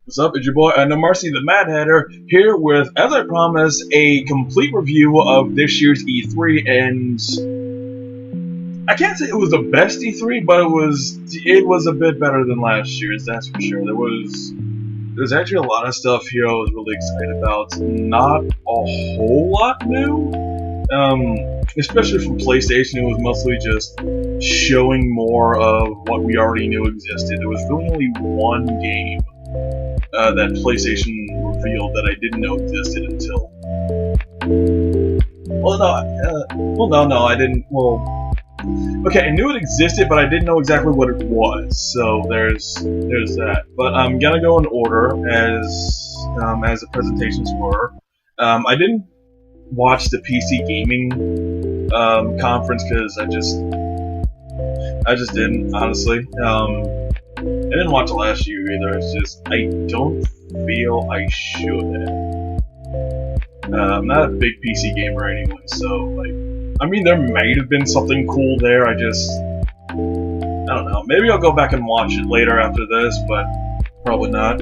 What's up? It's your boy, No Mercy, the Mad Hatter, here with, as I promised, a complete review of this year's E3, and I can't say it was the best E3, but it was a bit better than last year's, that's for sure. There's actually a lot of stuff here I was really excited about. Not a whole lot new, especially from PlayStation. It was mostly just showing more of what we already knew existed. There was really only one game that PlayStation revealed that I didn't know existed until. No, I didn't. Well, okay, I knew it existed, but I didn't know exactly what it was. So there's that. But I'm gonna go in order as the presentations were. I didn't watch the PC gaming conference because I just didn't, honestly. I didn't watch it last year either. It's just I don't feel I should have. I'm not a big PC gamer anyway, so I mean, there might have been something cool there. I don't know. Maybe I'll go back and watch it later after this, but probably not.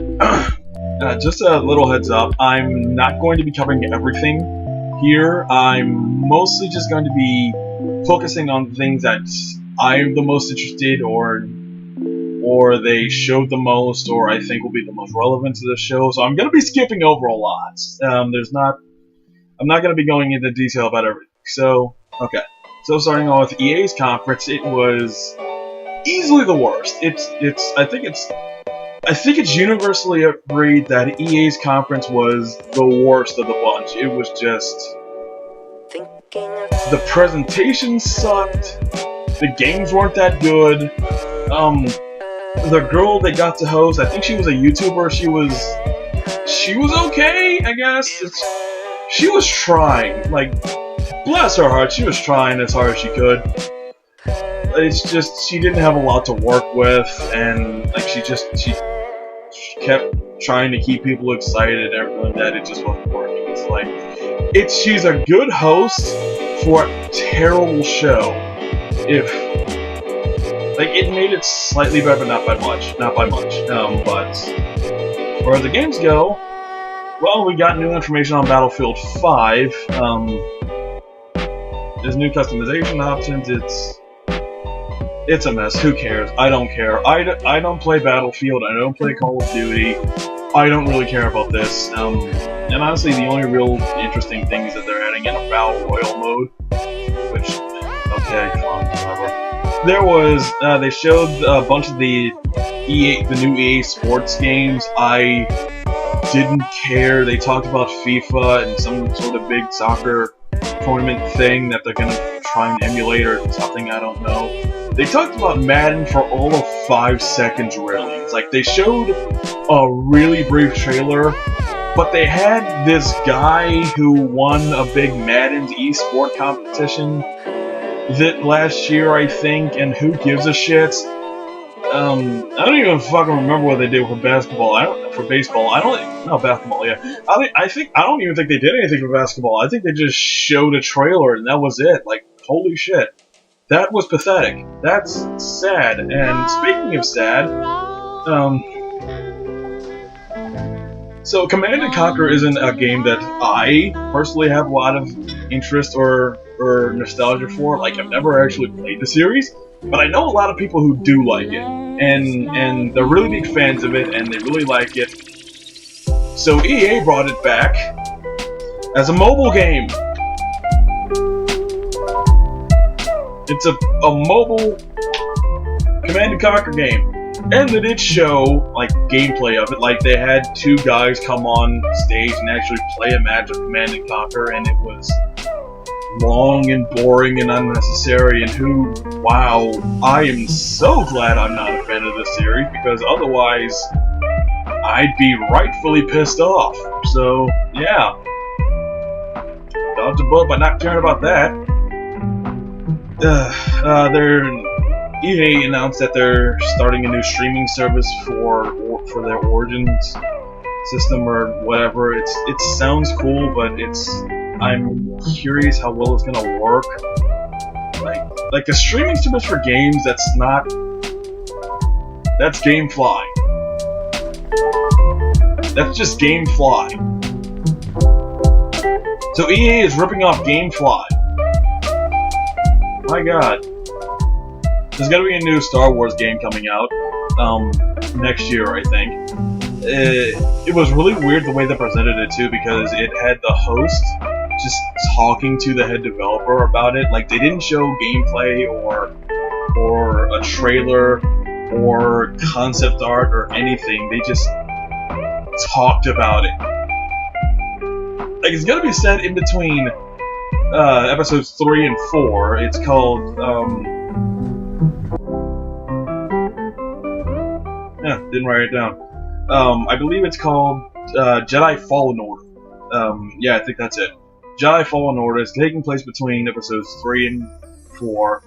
Just a little heads up. I'm not going to be covering everything here. I'm mostly just going to be focusing on things that I'm the most interested or they showed the most, or I think will be the most relevant to the show. So I'm going to be skipping over a lot. I'm not going to be going into detail about everything. So, okay. So starting off with EA's conference, it was easily the worst. I think it's universally agreed that EA's conference was the worst of the bunch. It was just, the presentation sucked. The games weren't that good. The girl they got to host, I think she was a YouTuber. She was okay, I guess. She was trying. Bless her heart, she was trying as hard as she could. It's just she didn't have a lot to work with, and she kept trying to keep people excited and everything like that. It just wasn't working. She's a good host for a terrible show. It made it slightly better, but not by much. But as far as the games go, well, we got new information on Battlefield 5. There's new customization options. It's a mess. Who cares? I don't care. I don't play Battlefield. I don't play Call of Duty. I don't really care about this. And honestly, the only real interesting thing is that they're adding in a Battle Royale mode, which, okay, fine, whatever. There was, they showed a bunch of the new EA Sports games. I didn't care. They talked about FIFA and some sort of big soccer tournament thing that they're gonna try and emulate or something, I don't know. They talked about Madden for all of 5 seconds, really. They showed a really brief trailer, but they had this guy who won a big Madden esport competition last year, I think, and who gives a shit? I don't even fucking remember what they did for basketball. Basketball, yeah. I don't even think they did anything for basketball. I think they just showed a trailer and that was it. Holy shit. That was pathetic. That's sad. And speaking of sad, so Command & Conquer isn't a game that I personally have a lot of interest or nostalgia for. I've never actually played the series, but I know a lot of people who do like it, and they're really big fans of it, and they really like it. So EA brought it back as a mobile game. It's a mobile Command & Conquer game. And they did show, gameplay of it. They had 2 guys come on stage and actually play a match of Command & Conquer, and it was long and boring and unnecessary, and wow, I am so glad I'm not a fan of this series, because otherwise, I'd be rightfully pissed off. So, yeah. Dodged a bullet by not caring about that. EA announced that they're starting a new streaming service for their Origins system or whatever. It sounds cool, but I'm curious how well it's gonna work. A streaming service for games that's GameFly. That's just GameFly. So EA is ripping off GameFly. My god. There's gonna be a new Star Wars game coming out next year, I think. It was really weird the way they presented it too, because it had the host just talking to the head developer about it. Like, they didn't show gameplay or a trailer or concept art or anything. They just talked about it. Like, it's gonna be set in between episodes 3 and 4. It's called yeah, didn't write it down. I believe it's called Jedi Fallen Order. Yeah, I think that's it. Jedi Fallen Order is taking place between episodes 3 and 4.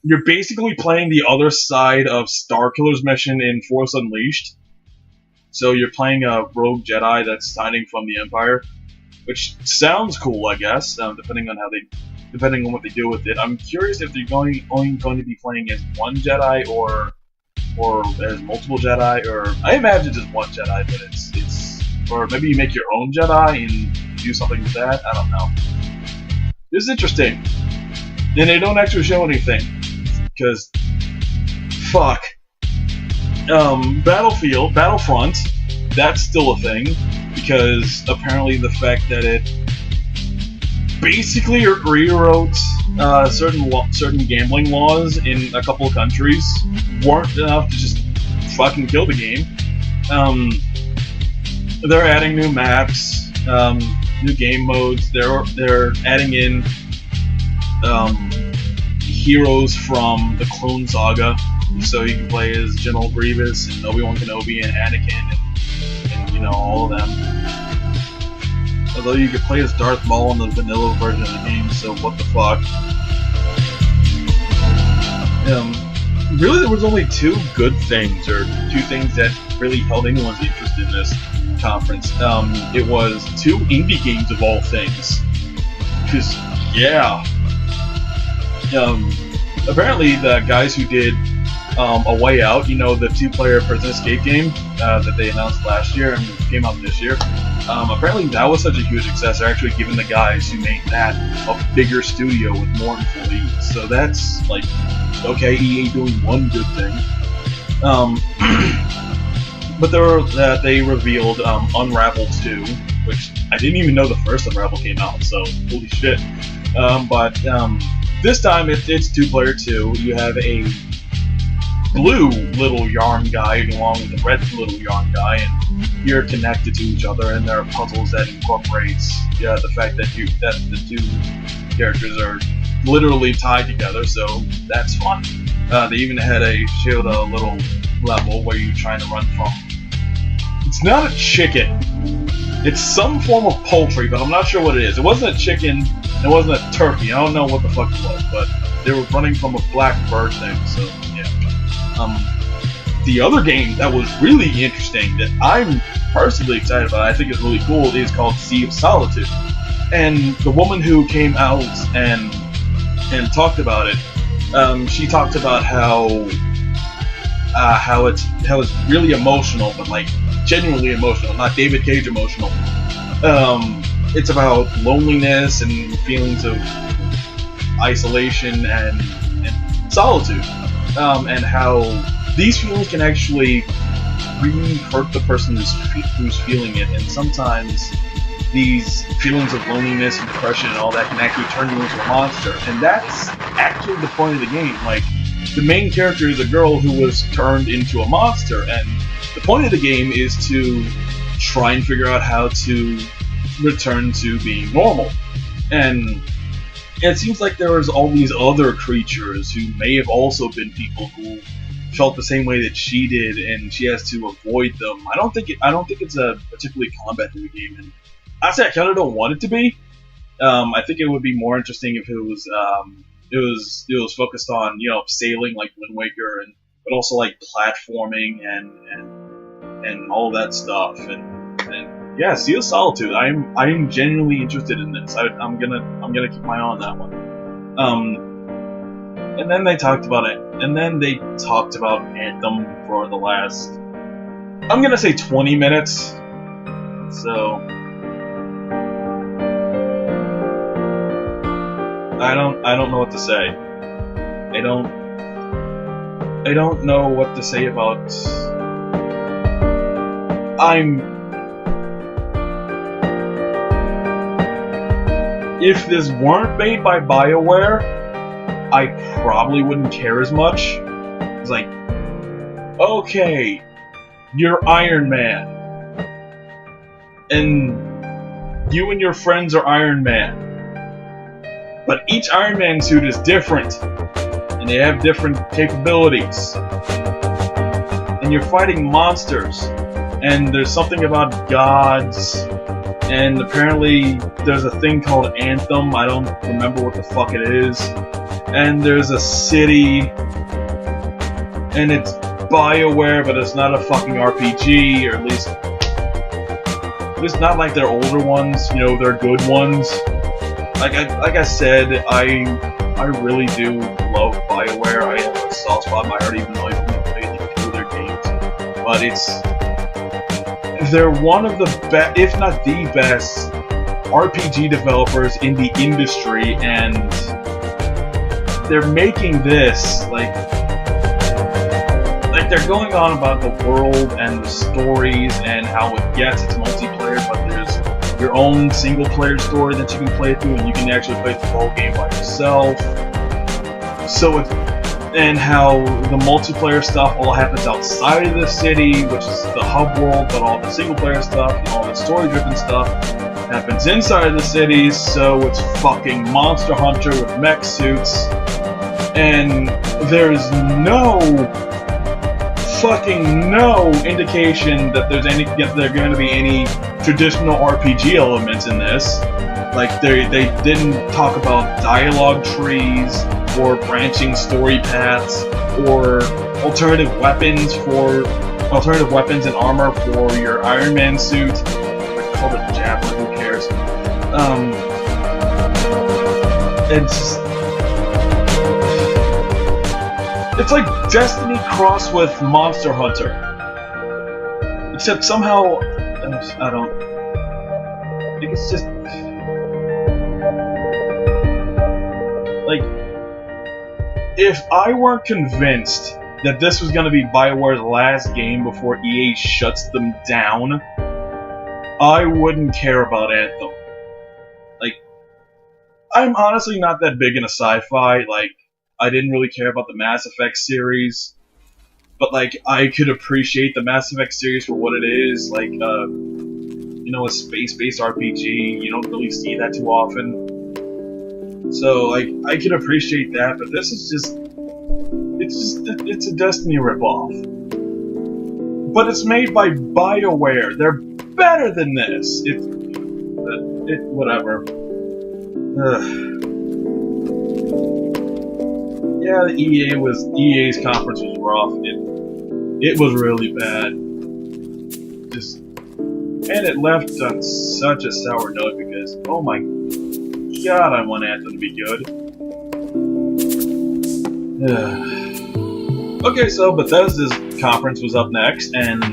You're basically playing the other side of Starkiller's mission in Force Unleashed. So you're playing a rogue Jedi that's hiding from the Empire, which sounds cool, I guess, depending on what they do with it. I'm curious if they're only going to be playing as one Jedi or as multiple Jedi, or I imagine just one Jedi, but it's or maybe you make your own Jedi and do something with that. I don't know. This is interesting, and they don't actually show anything because fuck. Battlefront, that's still a thing, because apparently the fact that it basically rewrote certain gambling laws in a couple of countries weren't enough to just fucking kill the game. They're adding new maps, new game modes. They're adding in heroes from the Clone Saga, so you can play as General Grievous and Obi-Wan Kenobi and Anakin and you know, all of them. Although you could play as Darth Maul in the vanilla version of the game, so what the fuck. Really, there was only two good things, or two things that really held anyone's interest in this conference. It was two indie games of all things. Because, yeah. Apparently the guys who did A Way Out, you know, the two-player prison escape game that they announced last year and came out this year, apparently that was such a huge success. They're actually giving the guys who made that a bigger studio with more employees. So that's like, okay, EA doing one good thing. But they revealed Unravel 2, which I didn't even know the first Unravel came out, so holy shit. But this time it's two-player too. You have a blue little yarn guy along with the red little yarn guy, and you're connected to each other, and there are puzzles that incorporates the fact that the two characters are literally tied together, so that's fun. They even showed a little level where you're trying to run from... It's not a chicken. It's some form of poultry, but I'm not sure what it is. It wasn't a chicken, it wasn't a turkey, I don't know what the fuck it was, but they were running from a black bird thing, so yeah. The other game that was really interesting, that I'm personally excited about, I think is really cool, is called Sea of Solitude. And the woman who came out and talked about it, she talked about how it's really emotional, but like genuinely emotional, not David Cage emotional. It's about loneliness and feelings of isolation and solitude, and how these feelings can actually really hurt the person who's feeling it, and sometimes these feelings of loneliness and depression and all that can actually turn you into a monster, and that's actually the point of the game. Like, the main character is a girl who was turned into a monster, and the point of the game is to try and figure out how to return to being normal. And it seems like there was all these other creatures who may have also been people who felt the same way that she did, and she has to avoid them. I don't think it's a particularly combat-heavy game, and honestly, I kind of don't want it to be. I think it would be more interesting if it was focused on, you know, sailing like Wind Waker, but also like platforming and all that stuff. And yeah, Sea of Solitude. I'm genuinely interested in this. I'm gonna keep my eye on that one. And then they talked about it. And then they talked about Anthem for the last I'm gonna say 20 minutes. So I don't know what to say. I don't know what to say about. If this weren't made by BioWare, I probably wouldn't care as much. It's like, okay, you're Iron Man, and you and your friends are Iron Man. But each Iron Man suit is different, and they have different capabilities. And you're fighting monsters, and there's something about gods, and apparently there's a thing called Anthem, I don't remember what the fuck it is. And there's a city, and it's BioWare, but it's not a fucking RPG, or at least not like their older ones, you know, their good ones. Like I said, I really do love BioWare. I have a soft spot in my heart, even though I've only played like 2 of their games. But they're one of the best, if not the best, RPG developers in the industry, and they're making this like they're going on about the world and the stories and how yes, it's multiplayer, but there's your own single-player story that you can play through, and you can actually play the whole game by yourself. So and how the multiplayer stuff all happens outside of the city, which is the hub world, but all the single-player stuff and all the story-driven stuff happens inside of the cities. So it's fucking Monster Hunter with mech suits, and there's no indication that there are going to be any traditional RPG elements in this. Like they didn't talk about dialogue trees or branching story paths or alternative weapons and armor for your Iron Man suit. I called it Javelin, who cares? It's like Destiny crossed with Monster Hunter. Except somehow, I think it's just like, if I weren't convinced that this was going to be BioWare's last game before EA shuts them down, I wouldn't care about Anthem. Like, I'm honestly not that big into sci-fi. Like, I didn't really care about the Mass Effect series, but like, I could appreciate the Mass Effect series for what it is. Like, you know, a space-based RPG. You don't really see that too often. So, like, I can appreciate that, but this is it's a Destiny ripoff. But it's made by BioWare. They're better than this. Whatever. Yeah, the EA's conference was rough. It was really bad. And it left on such a sour note because, oh my god, I want Anthem to be good. Okay, so Bethesda's conference was up next, and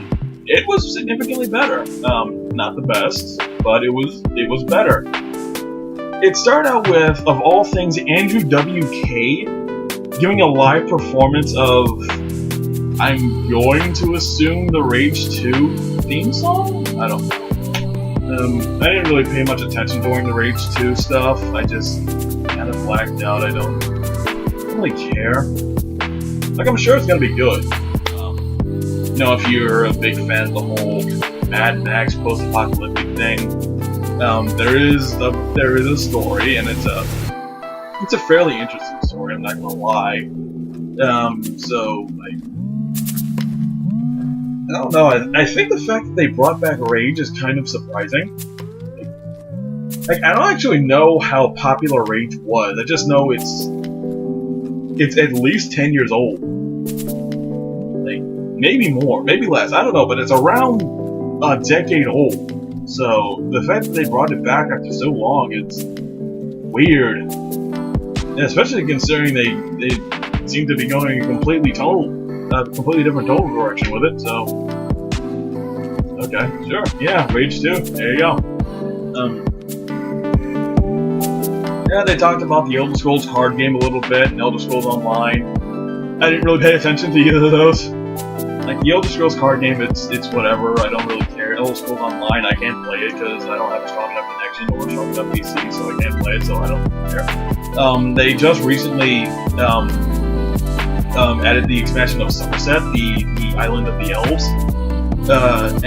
it was significantly better. Not the best, but it was better. It started out with, of all things, Andrew WK giving a live performance of, I'm going to assume, the Rage 2 theme song? I don't know. I didn't really pay much attention during the Rage 2 stuff. I just kind of blacked out. I don't really care. Like, I'm sure it's gonna be good. You know, if you're a big fan of the whole Mad Max post-apocalyptic thing, there is a story, and it's a fairly interesting story. I'm not gonna lie. So like, I don't know. I think the fact that they brought back Rage is kind of surprising. Like, I don't actually know how popular Rage was. I just know it's at least 10 years old. Like, maybe more, maybe less. I don't know, but it's around a decade old. So the fact that they brought it back after so long, it's weird. And especially considering they seem to be going a completely different tonal direction with it, so Okay, sure. Yeah, Rage 2. There you go. Yeah, they talked about the Elder Scrolls card game a little bit, and Elder Scrolls Online. I didn't really pay attention to either of those. Like, the Elder Scrolls card game, it's whatever, I don't really care. Elder Scrolls Online, I can't play it because I don't have a strong enough connection or a strong enough PC, so I can't play it, so I don't care. They just recently added the expansion of Somerset, the Island of the Elves. But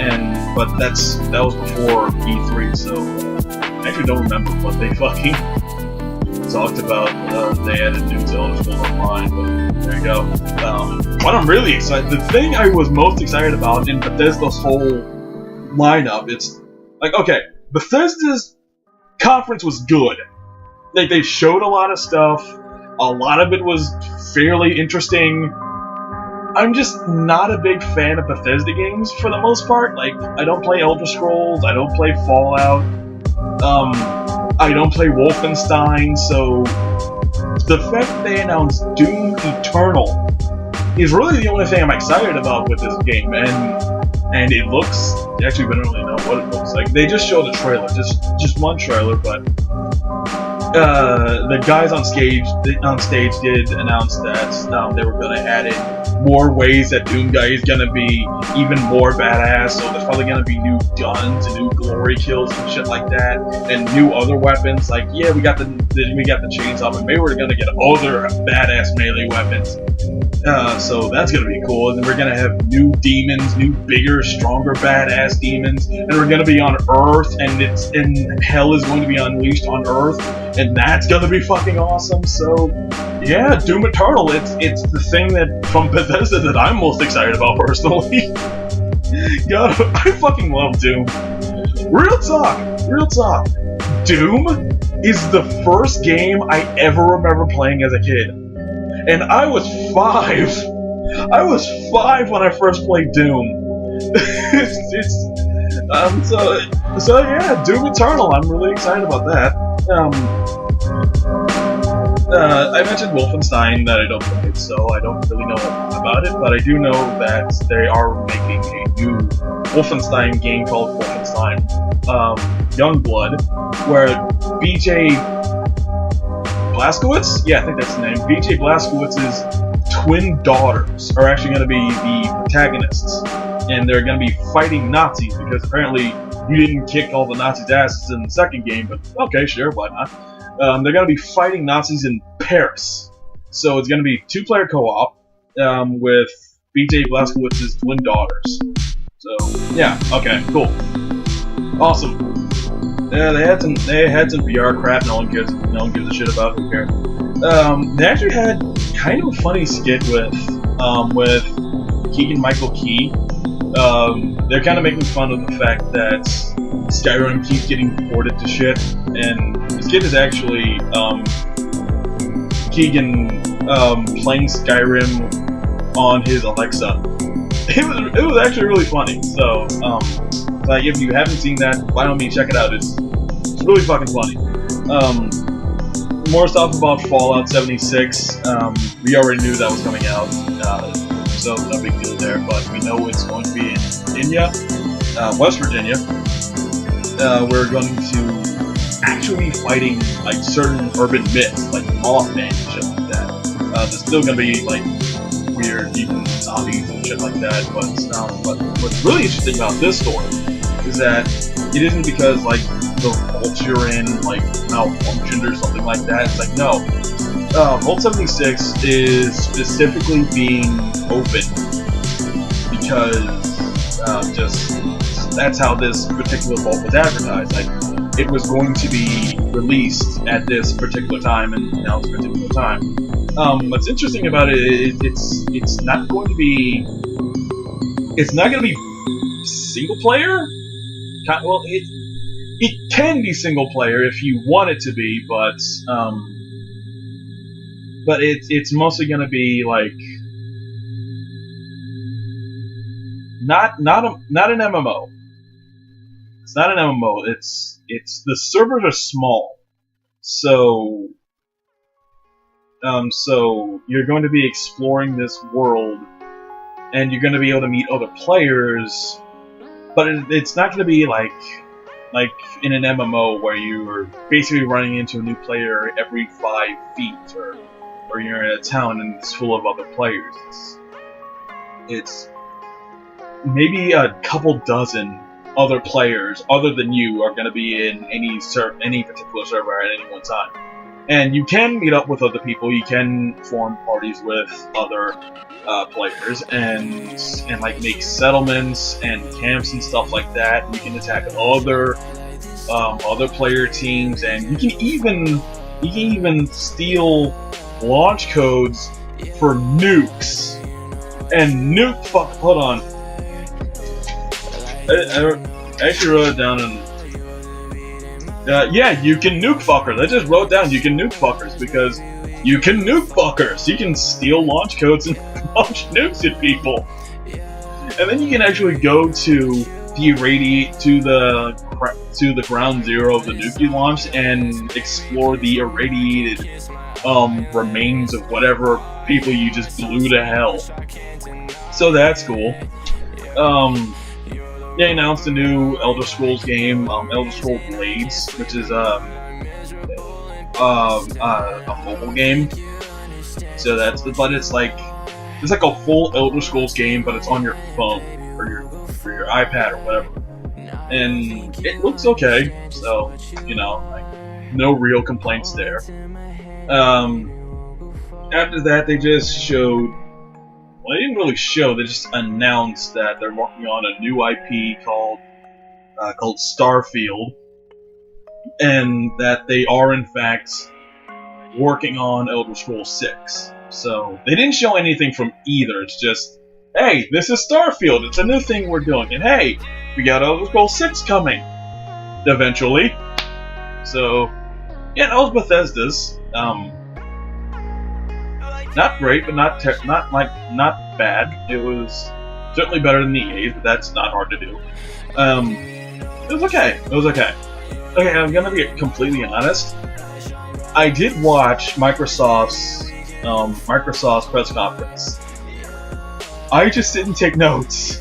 that was before E3, so I actually don't remember what they fucking talked about. They added new Elder Scrolls Online, but there you go. What I'm really excited, the thing I was most excited about in Bethesda's whole lineup, it's like, okay, Bethesda's conference was good. Like, they showed a lot of stuff, a lot of it was fairly interesting. I'm just not a big fan of Bethesda games for the most part. Like, I don't play Elder Scrolls, I don't play Fallout, I don't play Wolfenstein, so the fact that they announced Doom Eternal is really the only thing I'm excited about with this game, and it looks, actually we don't really know what it looks like. They just showed a trailer, just one trailer, but the guys on stage did announce that they were going to add in more ways that Doomguy is going to be even more badass, so there's probably going to be new guns and new glory kills and shit like that, and new other weapons. Like, yeah, we got the chainsaw, but maybe we're going to get other badass melee weapons. So that's going to be cool, and then we're going to have new demons, new bigger, stronger, badass demons, and we're going to be on Earth, and hell is going to be unleashed on Earth, and that's going to be fucking awesome. So yeah, Doom Eternal, it's the thing that from Bethesda that I'm most excited about personally. God, I fucking love Doom. Real talk. Doom is the first game I ever remember playing as a kid. And I was 5. I was 5 when I first played Doom. So yeah, Doom Eternal. I'm really excited about that. I mentioned Wolfenstein that I don't play, so I don't really know a lot about it, but I do know that they are making a new Wolfenstein game called Wolfenstein Youngblood, where BJ Blazkowicz? Yeah, I think that's the name. BJ Blazkowicz's twin daughters are actually going to be the protagonists, and they're going to be fighting Nazis, because apparently you didn't kick all the Nazis' asses in the second game, but okay, sure, why not? They're going to be fighting Nazis in Paris. So it's going to be 2-player co-op with BJ Blazkowicz's twin daughters. So yeah, okay, cool, awesome. Yeah, they had some VR crap. No one gives a shit about. Who cares? They actually had kind of a funny skit with Keegan-Michael Key. They're kind of making fun of the fact that Skyrim keeps getting ported to shit, and the skit is actually Keegan playing Skyrim on his Alexa. It was actually really funny. So like, if you haven't seen that, by all means check it out. It's really fucking funny. More stuff about Fallout 76. We already knew that was coming out, so no big deal there. But we know it's going to be in Virginia, West Virginia. We're going to actually be fighting like certain urban myths, like Mothman and shit like that. There's still going to be like weird even zombies and shit like that. But what's really interesting about this story is that it isn't because like the vault you're in like malfunctioned or something like that. It's like, no, Vault 76 is specifically being opened because just that's how this particular vault was advertised. Like, it was going to be released at this particular time, and now it's a particular time. What's interesting about it is it's not going to be single player. Well, it can be single player if you want it to be, but it's mostly going to be like not an MMO. It's not an MMO. It's the servers are small, so you're going to be exploring this world, and you're going to be able to meet other players. but it's not going to be like in an MMO where you're basically running into a new player every 5 feet, or you're in a town and it's full of other players. It's maybe a couple dozen other players other than you are going to be in any particular server at any one time. And you can meet up with other people, you can form parties with other players, and like make settlements and camps and stuff like that. You can attack other player teams, and you can even steal launch codes for nukes. And hold on. I actually wrote it down and yeah, you can nuke fuckers. I just wrote down you can nuke fuckers because you can nuke fuckers. You can steal launch codes and launch nukes at people. And then you can actually go to the ground zero of the nuke you launched and explore the irradiated remains of whatever people you just blew to hell. So that's cool. They announced a new Elder Scrolls game, Elder Scrolls Blades, which is a mobile game. So but it's like a full Elder Scrolls game, but it's on your phone or your iPad or whatever. And it looks okay, so like no real complaints there. After that, they just showed. Well, they didn't really show. They just announced that they're working on a new IP called Starfield, and that they are in fact working on Elder Scrolls 6. So they didn't show anything from either. It's just, hey, this is Starfield. It's a new thing we're doing, and hey, we got Elder Scrolls 6 coming eventually. So yeah, that was Bethesda's. Not great, but not bad. It was certainly better than EA's, but that's not hard to do. It was okay. Okay, I'm gonna be completely honest. I did watch Microsoft's press conference. I just didn't take notes.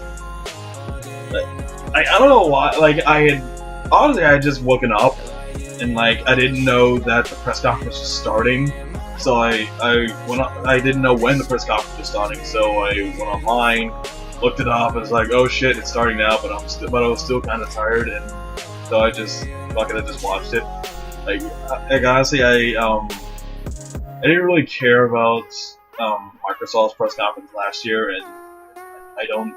I don't know why. Like I had just woken up and I didn't know that the press conference was starting. So I didn't know when the press conference was starting, so I went online, looked it up, and was like, oh shit, it's starting now, but I was still kind of tired, and so I just watched it. Like honestly, I didn't really care about Microsoft's press conference last year, and I don't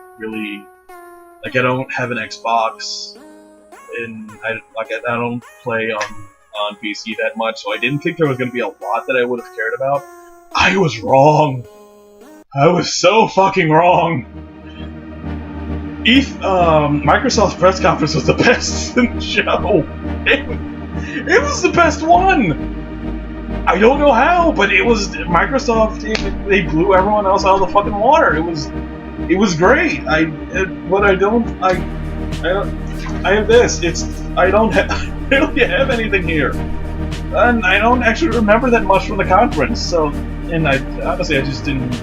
have an Xbox, and I don't play on PC that much, so I didn't think there was going to be a lot that I would have cared about. I was wrong. I was so fucking wrong. Microsoft's press conference was the best in the show. It was the best one. I don't know how, but it was Microsoft. They blew everyone else out of the fucking water. It was great. I have this. I don't really have anything here, and I don't actually remember that much from the conference. So, and I just didn't.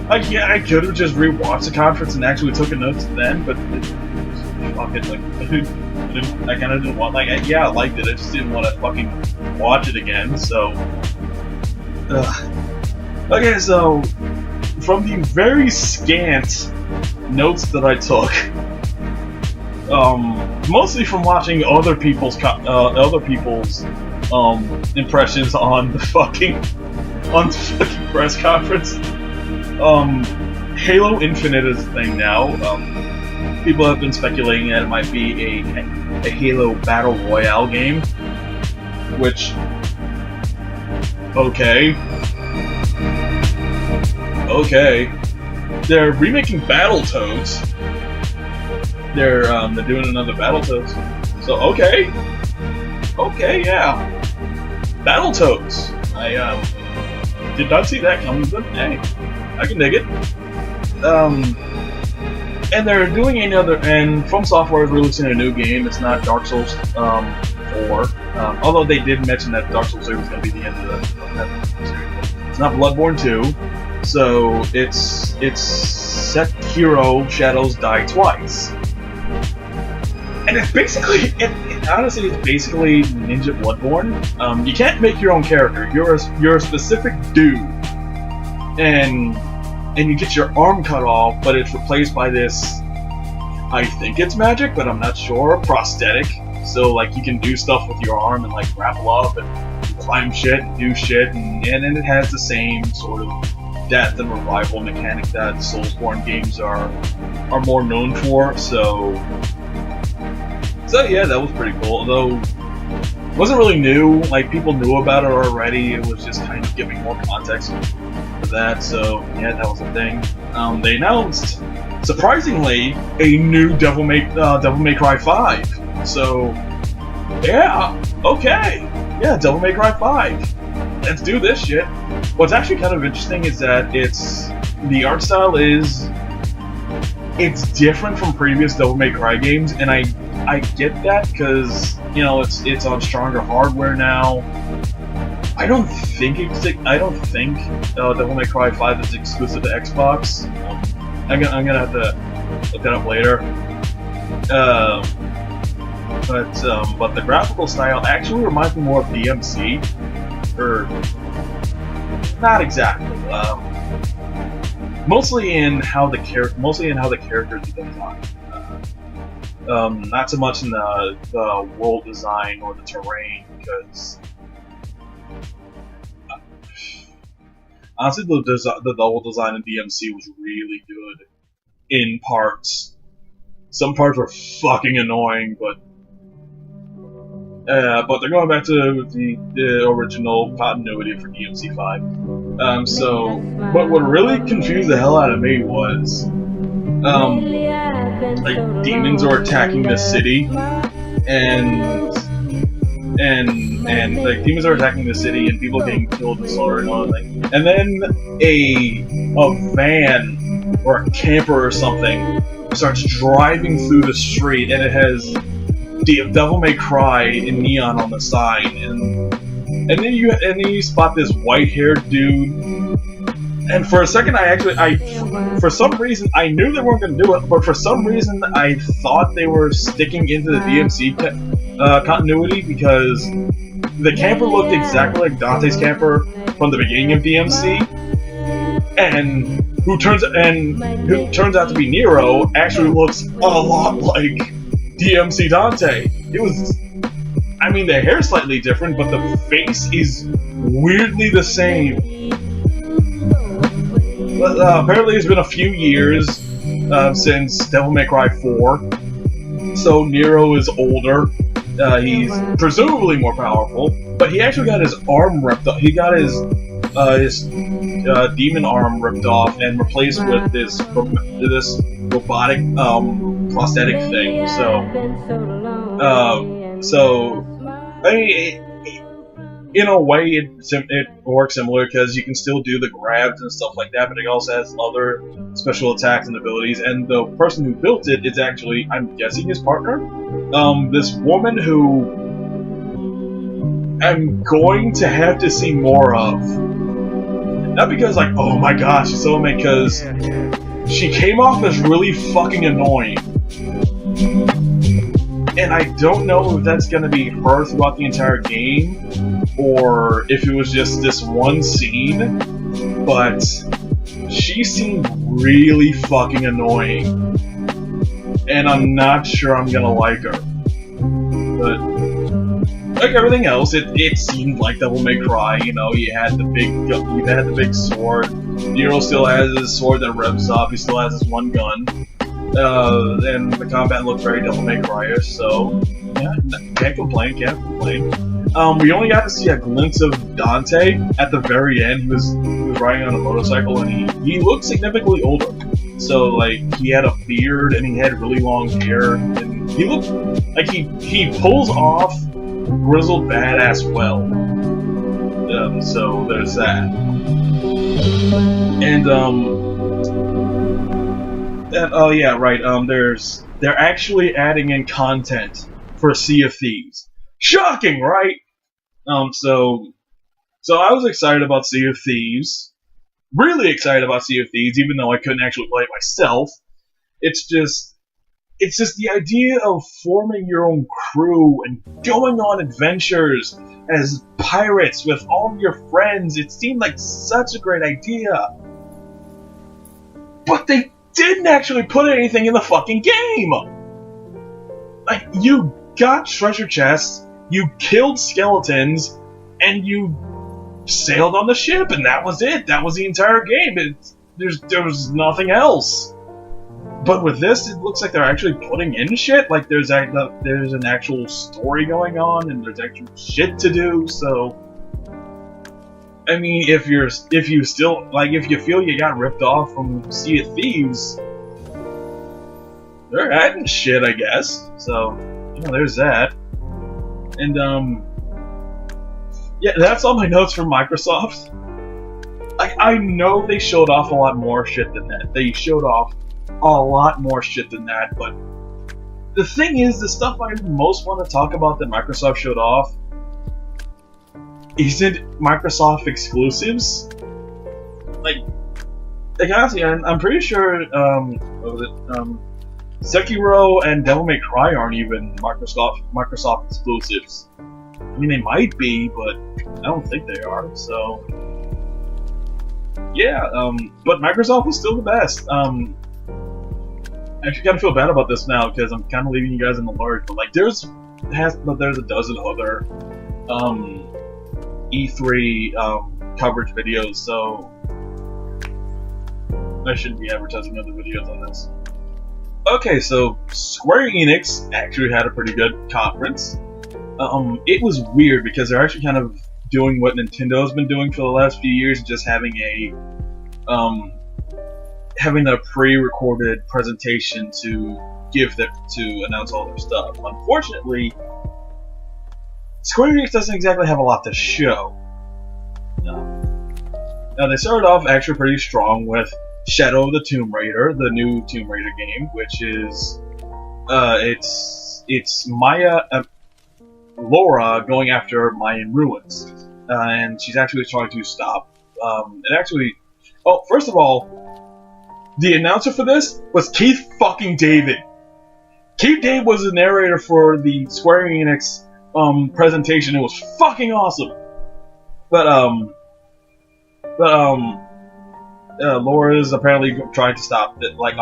I could have just rewatched the conference and actually took notes then, but I kind of didn't want. I liked it. I just didn't want to fucking watch it again. So, okay. So, from the very scant notes that I took. Mostly from watching other people's impressions on the fucking press conference. Halo Infinite is a thing now. People have been speculating that it might be a Halo Battle Royale game, which okay. They're remaking Battletoads. They're doing another Battletoads. So okay, yeah, Battletoads. I did not see that coming, but hey, I can dig it. And they're doing another. And From Software is releasing a new game. It's not Dark Souls 4. Although they did mention that Dark Souls 3 was going to be the end of that series. It's not Bloodborne 2. So it's Sekiro Shadows Die Twice. And it's basically, honestly, it's basically Ninja Bloodborne. You can't make your own character. You're a specific dude, and you get your arm cut off, but it's replaced by this. I think it's magic, but I'm not sure. Prosthetic. So like you can do stuff with your arm and like grapple up and climb shit and do shit, and it has the same sort of death and revival mechanic that Soulsborne games are more known for. So yeah, that was pretty cool. Although it wasn't really new. Like people knew about it already. It was just kind of giving more context for that. So yeah, that was a thing. They announced, surprisingly, a new Devil May Cry 5. So yeah, okay, yeah, Devil May Cry 5. Let's do this shit. What's actually kind of interesting is that the art style it's different from previous Devil May Cry games, and I get that because you know it's on stronger hardware now. I don't think Devil May Cry 5 is exclusive to Xbox. I'm gonna have to look that up later. But the graphical style actually reminds me more of DMC, or not exactly. Mostly in how the characters are designed. Not so much in the world design or the terrain, because honestly, the level design in DMC was really good in parts. Some parts were fucking annoying, but they're going back to the original continuity for DMC 5. So, but what really confused the hell out of me was, like, demons are attacking the city, and like, demons are attacking the city, and people getting killed and slaughtered and all that thing. And then a van, or a camper or something, starts driving through the street, and it has Devil May Cry in neon on the side, and then you spot this white-haired dude, and for a second for some reason I knew they weren't going to do it, but for some reason I thought they were sticking into the DMC continuity, because the camper looked exactly like Dante's camper from the beginning of DMC, and who turns out to be Nero actually looks a lot like DMC Dante. It was, I mean, the hair's slightly different, but the face is weirdly the same. But apparently it's been a few years since Devil May Cry 4, so Nero is older. He's presumably more powerful, but he actually got his arm ripped off. He got his demon arm ripped off and replaced with this robotic prosthetic thing. So I mean, in a way, it works similar, because you can still do the grabs and stuff like that, but it also has other special attacks and abilities. And the person who built it is actually, I'm guessing, his partner. This woman who I'm going to have to see more of. Not because, like, oh my gosh, she's so amazing, because she came off as really fucking annoying. And I don't know if that's going to be her throughout the entire game, or if it was just this one scene, but she seemed really fucking annoying. And I'm not sure I'm going to like her. But like everything else, it seemed like Devil May Cry. You know, you had the big sword. Nero still has his sword that revs up. He still has his one gun. And the combat looked very Devil May Cry-ish, so yeah, can't complain. We only got to see a glimpse of Dante at the very end. He was riding on a motorcycle, and he looked significantly older. So like, he had a beard and he had really long hair, and he looked like he pulls off grizzled badass well. So there's that. And oh yeah, right. They're actually adding in content for Sea of Thieves. Shocking, right? So I was excited about Sea of Thieves. Really excited about Sea of Thieves, even though I couldn't actually play it myself. It's just, it's just the idea of forming your own crew and going on adventures as pirates with all of your friends. It seemed like such a great idea. But they didn't actually put anything in the fucking game! Like, you got treasure chests, you killed skeletons, and you sailed on the ship, and that was it. That was the entire game. There was nothing else. But with this, it looks like they're actually putting in shit. Like, there's an actual story going on, and there's actual shit to do, so... I mean, if you feel you got ripped off from Sea of Thieves, they're adding shit, I guess. So, there's that. And, yeah, that's all my notes from Microsoft. I know they showed off a lot more shit than that. They showed off a lot more shit than that, but the thing is, the stuff I most want to talk about that Microsoft showed off isn't Microsoft exclusives. Like honestly, I'm pretty sure, what was it? Sekiro and Devil May Cry aren't even Microsoft exclusives. I mean, they might be, but I don't think they are, so... Yeah, but Microsoft was still the best. I actually kind of feel bad about this now, because I'm kind of leaving you guys in the lurch, but like, there's a dozen other, E3, coverage videos, so... I shouldn't be advertising other videos on this. Okay, so Square Enix actually had a pretty good conference. It was weird because they're actually kind of doing what Nintendo's been doing for the last few years, just having a pre-recorded presentation to announce all their stuff. Unfortunately, Square Enix doesn't exactly have a lot to show. Now they started off actually pretty strong with Shadow of the Tomb Raider, the new Tomb Raider game, which is it's Laura going after Mayan ruins, and she's actually trying to stop. First of all, the announcer for this was Keith fucking David. Keith David was the narrator for the Square Enix presentation. It was fucking awesome. But Laura is apparently trying to stop it. Like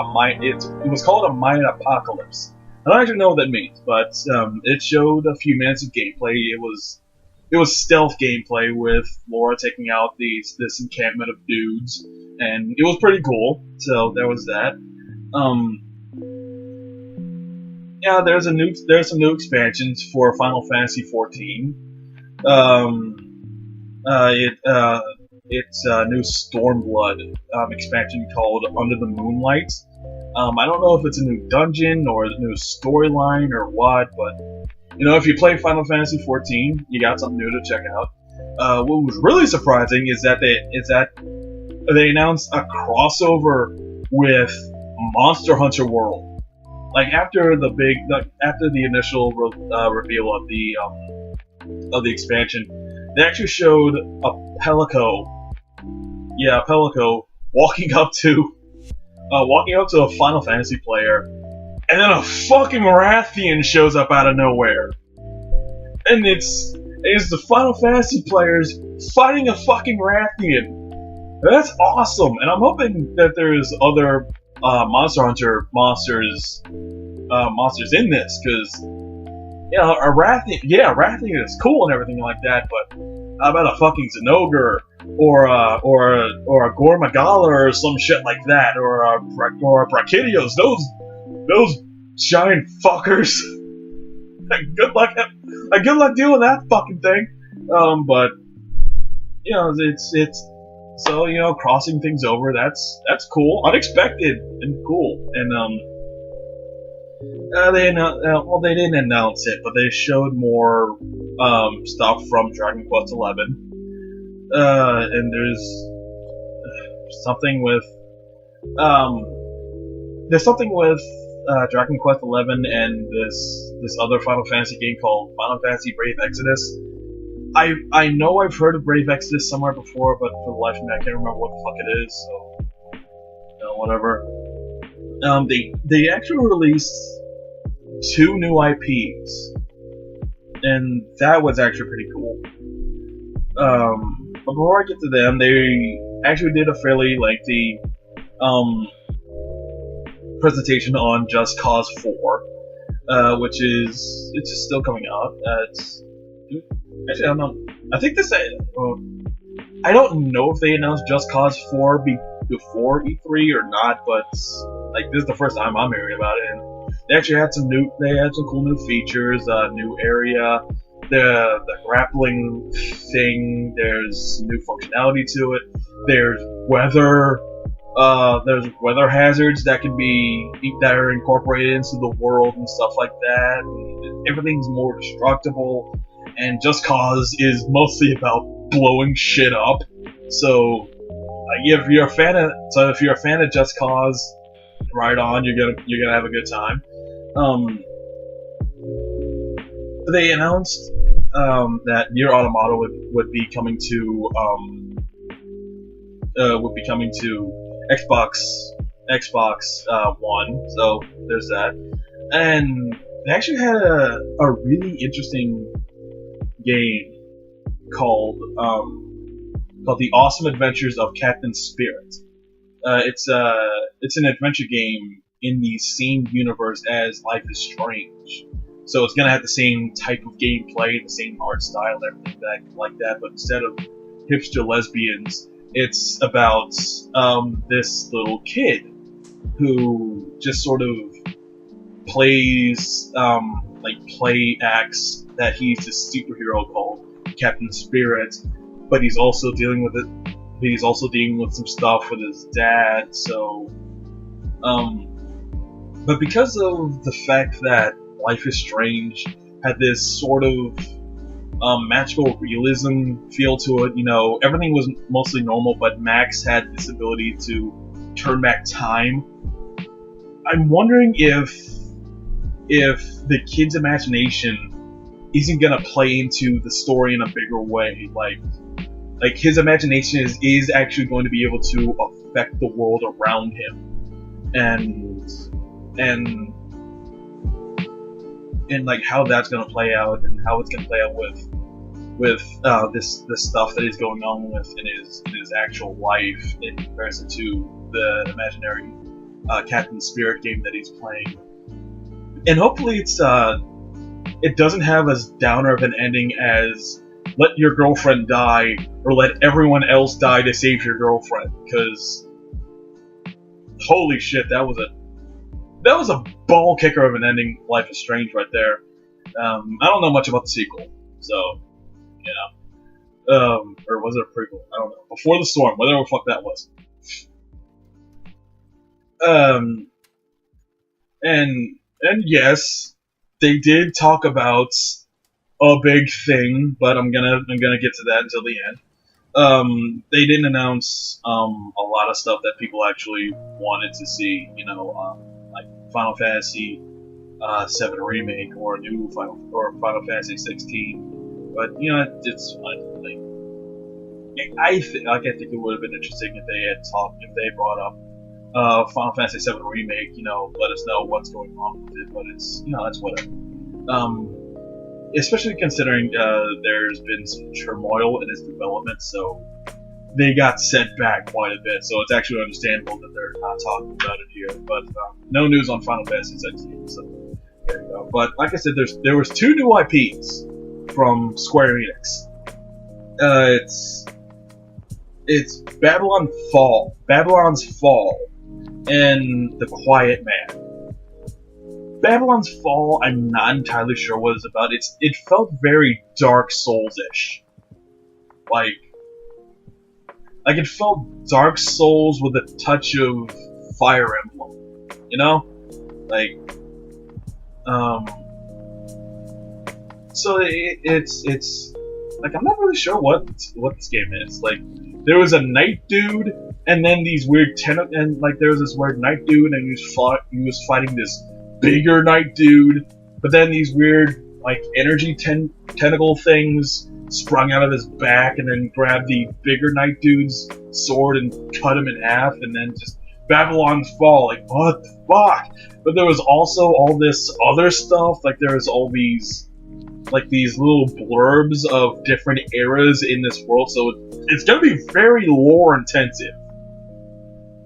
it was called a Mayan apocalypse. I don't actually know what that means, but it showed a few minutes of gameplay. It was stealth gameplay with Laura taking out this encampment of dudes, and it was pretty cool. So there was that. Yeah, there's some new expansions for Final Fantasy XIV. It's a new Stormblood expansion called Under the Moonlight. I don't know if it's a new dungeon or a new storyline or what, but if you play Final Fantasy XIV, you got something new to check out. What was really surprising is that they announced a crossover with Monster Hunter World. Like after the initial reveal of the expansion, they actually showed a Pelico. Yeah, a Pelico walking up to a Final Fantasy player, and then a fucking Rathian shows up out of nowhere. And it's the Final Fantasy players fighting a fucking Rathian. That's awesome, and I'm hoping that there's other Monster Hunter monsters in this, because a Rathian is cool and everything like that, but how about a fucking Zenogre or a Gormagala or some shit like that, or a Brachydios? Those giant fuckers. Good luck dealing with that fucking thing. But it's so crossing things over. That's cool, unexpected and cool. And they didn't announce it, but they showed more stuff from Dragon Quest XI. And there's something with Dragon Quest XI and this other Final Fantasy game called Final Fantasy Brave Exodus. I know I've heard of Brave Exodus somewhere before, but for the life of me, I can't remember what the fuck it is. So whatever. They actually released 2 new IPs, and that was actually pretty cool. But before I get to them, they actually did a fairly lengthy presentation on Just Cause 4, which is just still coming out. Actually, I don't know. I think this. I don't know if they announced Just Cause 4 before E3 or not, but like this is the first time I'm hearing about it. And they actually had some cool new features, new area, the grappling thing. There's new functionality to it. There's weather hazards that are incorporated into the world and stuff like that. And everything's more destructible, and Just Cause is mostly about blowing shit up. So, if you're a fan of Just Cause, right on, you're gonna have a good time. They announced that Nier Automata would be coming to Xbox One. So there's that, and they actually had a really interesting game called The Awesome Adventures of Captain Spirit. It's an adventure game in the same universe as Life is Strange. So it's gonna have the same type of gameplay, the same art style, everything like that. But instead of hipster lesbians, it's about this little kid who just sort of plays play acts that he's this superhero called Captain Spirit, but he's also dealing with it. He's also dealing with some stuff with his dad. So, but because of the fact that Life is Strange had this sort of magical realism feel to it, everything was mostly normal, but Max had this ability to turn back time. I'm wondering if the kid's imagination isn't gonna play into the story in a bigger way, like his imagination is actually going to be able to affect the world around him, and like how that's going to play out, and how it's going to play out with this stuff that is going on with in his actual life in comparison to the imaginary Captain Spirit game that he's playing. And hopefully it doesn't have as downer of an ending as let your girlfriend die, or let everyone else die to save your girlfriend, because holy shit, that was a ball kicker of an ending. Life is Strange right there. I don't know much about the sequel, so or was it a prequel? I don't know. Before the Storm, whatever the fuck that was. And yes, they did talk about a big thing, but I'm gonna get to that until the end. They didn't announce a lot of stuff that people actually wanted to see, like Final Fantasy 7 remake or a new Final Fantasy 16. But it's fine. I think it would have been interesting if they brought up Final Fantasy 7 remake. Let us know what's going on with it. But it's that's whatever. Especially considering there's been some turmoil in its development, so they got set back quite a bit. So it's actually understandable that they're not talking about it here. But no news on Final Fantasy 16. So there you go. But like I said, there was 2 new IPs from Square Enix. It's Babylon's Fall, and The Quiet Man. Babylon's Fall, I'm not entirely sure what it's about. It felt very Dark Souls-ish. Like it felt Dark Souls with a touch of Fire Emblem. So it's like, I'm not really sure what this game is. Like, there was a night dude, and then these weird there was this weird night dude, and he was fighting this bigger night dude, but then these weird energy tentacle things sprung out of his back and then grabbed the bigger night dude's sword and cut him in half, and then just Babylon's Fall. Like, what the fuck? but there was also all this other stuff. Like there was all these little blurbs of different eras in this world. So it's gonna be very lore intensive.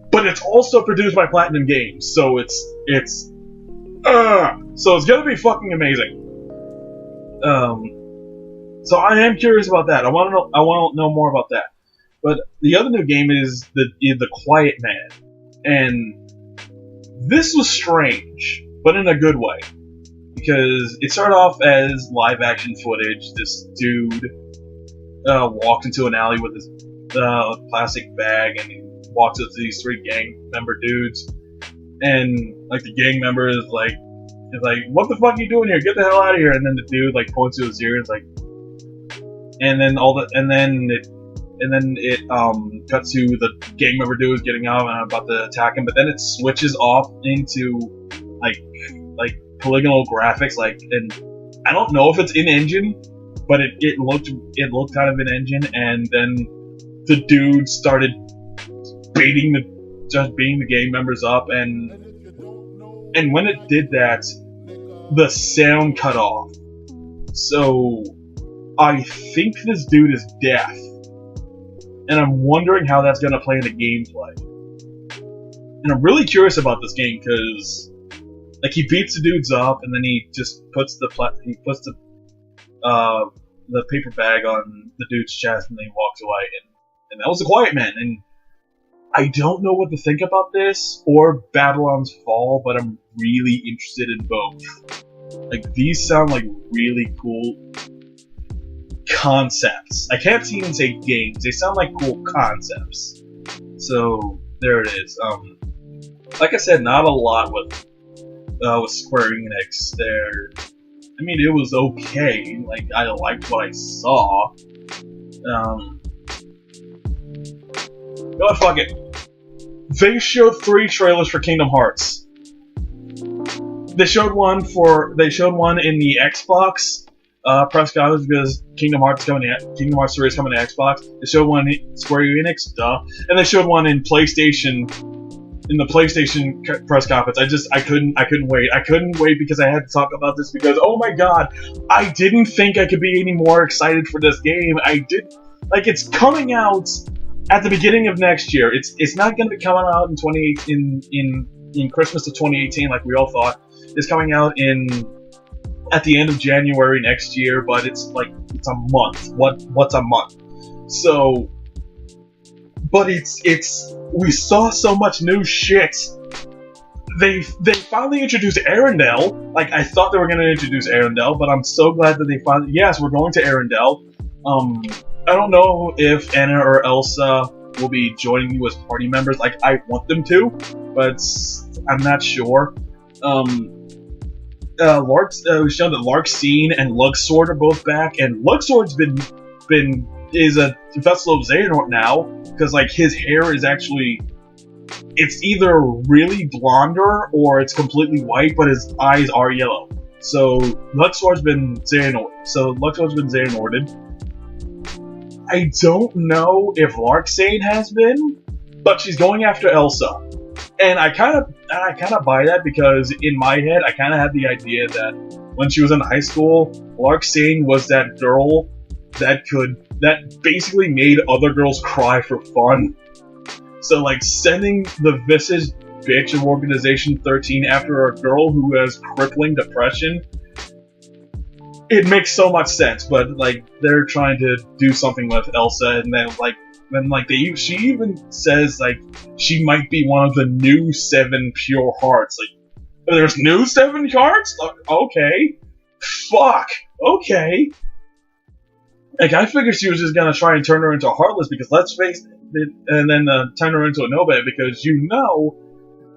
But it's also produced by Platinum Games, so it's gonna be fucking amazing. So I am curious about that. I want to know more about that. But the other new game is the Quiet Man, and this was strange, but in a good way, because it started off as live action footage. This dude walked into an alley with his plastic bag, and he walks up to these 3 gang member dudes, and like the gang member is like, "What the fuck are you doing here? Get the hell out of here!" And then the dude like points to his ear and is like, and then it cuts to the gang member dudes getting out and about to attack him, but then it switches off into like polygonal graphics, and I don't know if it's in engine, but it looked kind of in engine, and then the dude started beating the gang members up, and when it did that, the sound cut off. So I think this dude is deaf, and I'm wondering how that's gonna play in the gameplay. And I'm really curious about this game because, like, he beats the dudes up, and then he just puts the paper bag on the dude's chest, and then he walks away. And that was The Quiet Man. And I don't know what to think about this or Babylon's Fall, but I'm really interested in both. Like, these sound like really cool concepts. I can't even say games. They sound like cool concepts. So there it is. Like I said, not a lot with Square Enix there. I mean, it was okay. Like, I liked what I saw. But fuck it. They showed 3 trailers for Kingdom Hearts. They showed one in the Xbox press conference because Kingdom Hearts 3 is coming to Xbox. They showed one in Square Enix, and they showed one in PlayStation. In the PlayStation press conference. I couldn't wait. I couldn't wait because I had to talk about this because, oh my god, I didn't think I could be any more excited for this game. It's coming out at the beginning of next year. It's not going to be coming out in 2018 in Christmas of 2018 like we all thought. It's coming out at the end of January next year, but it's a month. What's a month? So, but we saw so much new shit. They finally introduced Arendelle. Like, I thought they were going to introduce Arendelle, but I'm so glad that they finally... Yes, we're going to Arendelle. I don't know if Anna or Elsa will be joining you as party members. Like, I want them to, but I'm not sure. We've shown that Larxene and Luxord are both back, and Luxord's is a Vessel of Xehanort now, because, like, his hair is actually... It's either really blonder or it's completely white, but his eyes are yellow. So, Luxord's been Xehanorted. I don't know if Larxene has been, but she's going after Elsa. And I kind of buy that because in my head, I kind of had the idea that when she was in high school, Larxene was that girl that basically made other girls cry for fun. So, like, sending the Visage bitch of Organization 13 after a girl who has crippling depression, it makes so much sense. But, like, they're trying to do something with Elsa, and then, she even says, like, she might be one of the new 7 pure hearts. Like, there's new 7 hearts? Okay. Fuck. Okay. Like, I figured she was just gonna try and turn her into a Heartless, because let's face it, and then turn her into a Nobel, because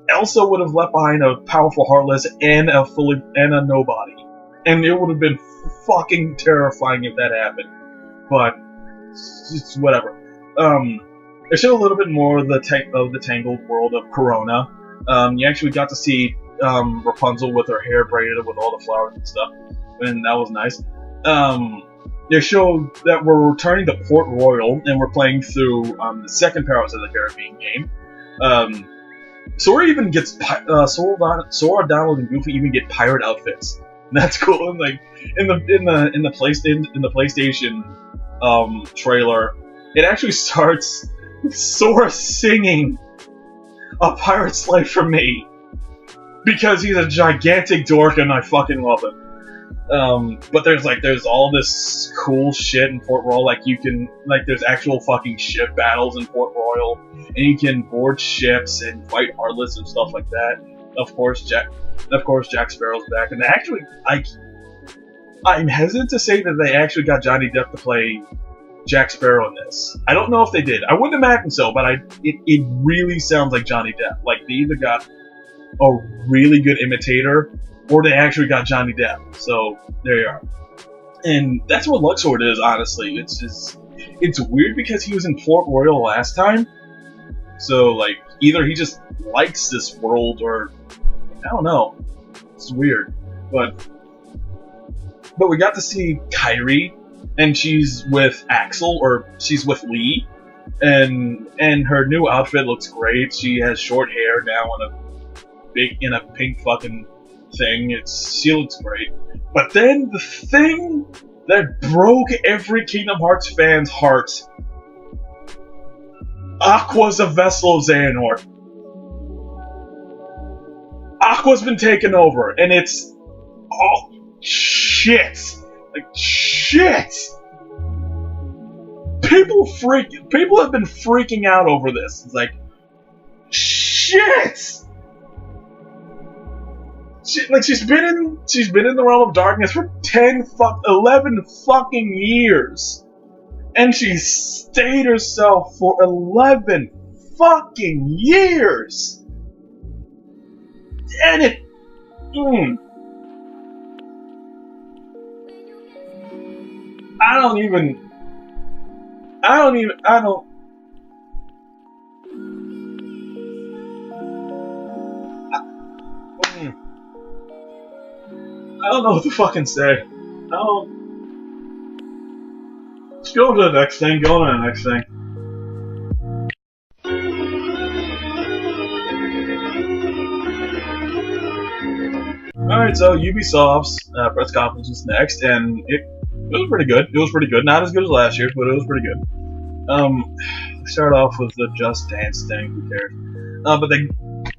Elsa would have left behind a powerful Heartless and a Nobody. And it would have been fucking terrifying if that happened. But, it's whatever. It showed a little bit more of the tangled world of Corona. You actually got to see Rapunzel with her hair braided with all the flowers and stuff, and that was nice. They showed that we're returning to Port Royal, and we're playing through the second Pirates of the Caribbean game. Sora even gets Sora, Donald, and Goofy even get pirate outfits. And that's cool. And like in the PlayStation trailer, it actually starts with Sora singing "A Pirate's Life for Me" because he's a gigantic dork and I fucking love it. But there's all this cool shit in Port Royal. Like there's actual fucking ship battles in Port Royal, and you can board ships and fight Heartless and stuff like that. Of course, Jack Sparrow's back, and actually, I'm hesitant to say that they actually got Johnny Depp to play Jack Sparrow in this. I don't know if they did. I wouldn't imagine so, but it really sounds like Johnny Depp. Like they either got a really good imitator, or they actually got Johnny Depp. So there you are. And that's what Luxord is, honestly. It's weird because he was in Port Royal last time. So like either he just likes this world or I don't know. It's weird. But we got to see Kairi, and she's with Axel, or she's with Lee, and her new outfit looks great. She has short hair now in a pink fucking thing. She looks great. But then the thing that broke every Kingdom Hearts fan's heart: Aqua's a vessel of Xehanort. Aqua's been taken over, and it's shit. Like shit. People have been freaking out over this. It's like shit. She's been in the realm of darkness for 11 fucking years, and she stayed herself for 11 fucking years, and it. I don't. I don't know what to fucking say. Let's go to the next thing. Alright, so Ubisoft's press conference is next, and it was pretty good. Not as good as last year's, but it was pretty good. Let's start off with the Just Dance thing. Who cares? But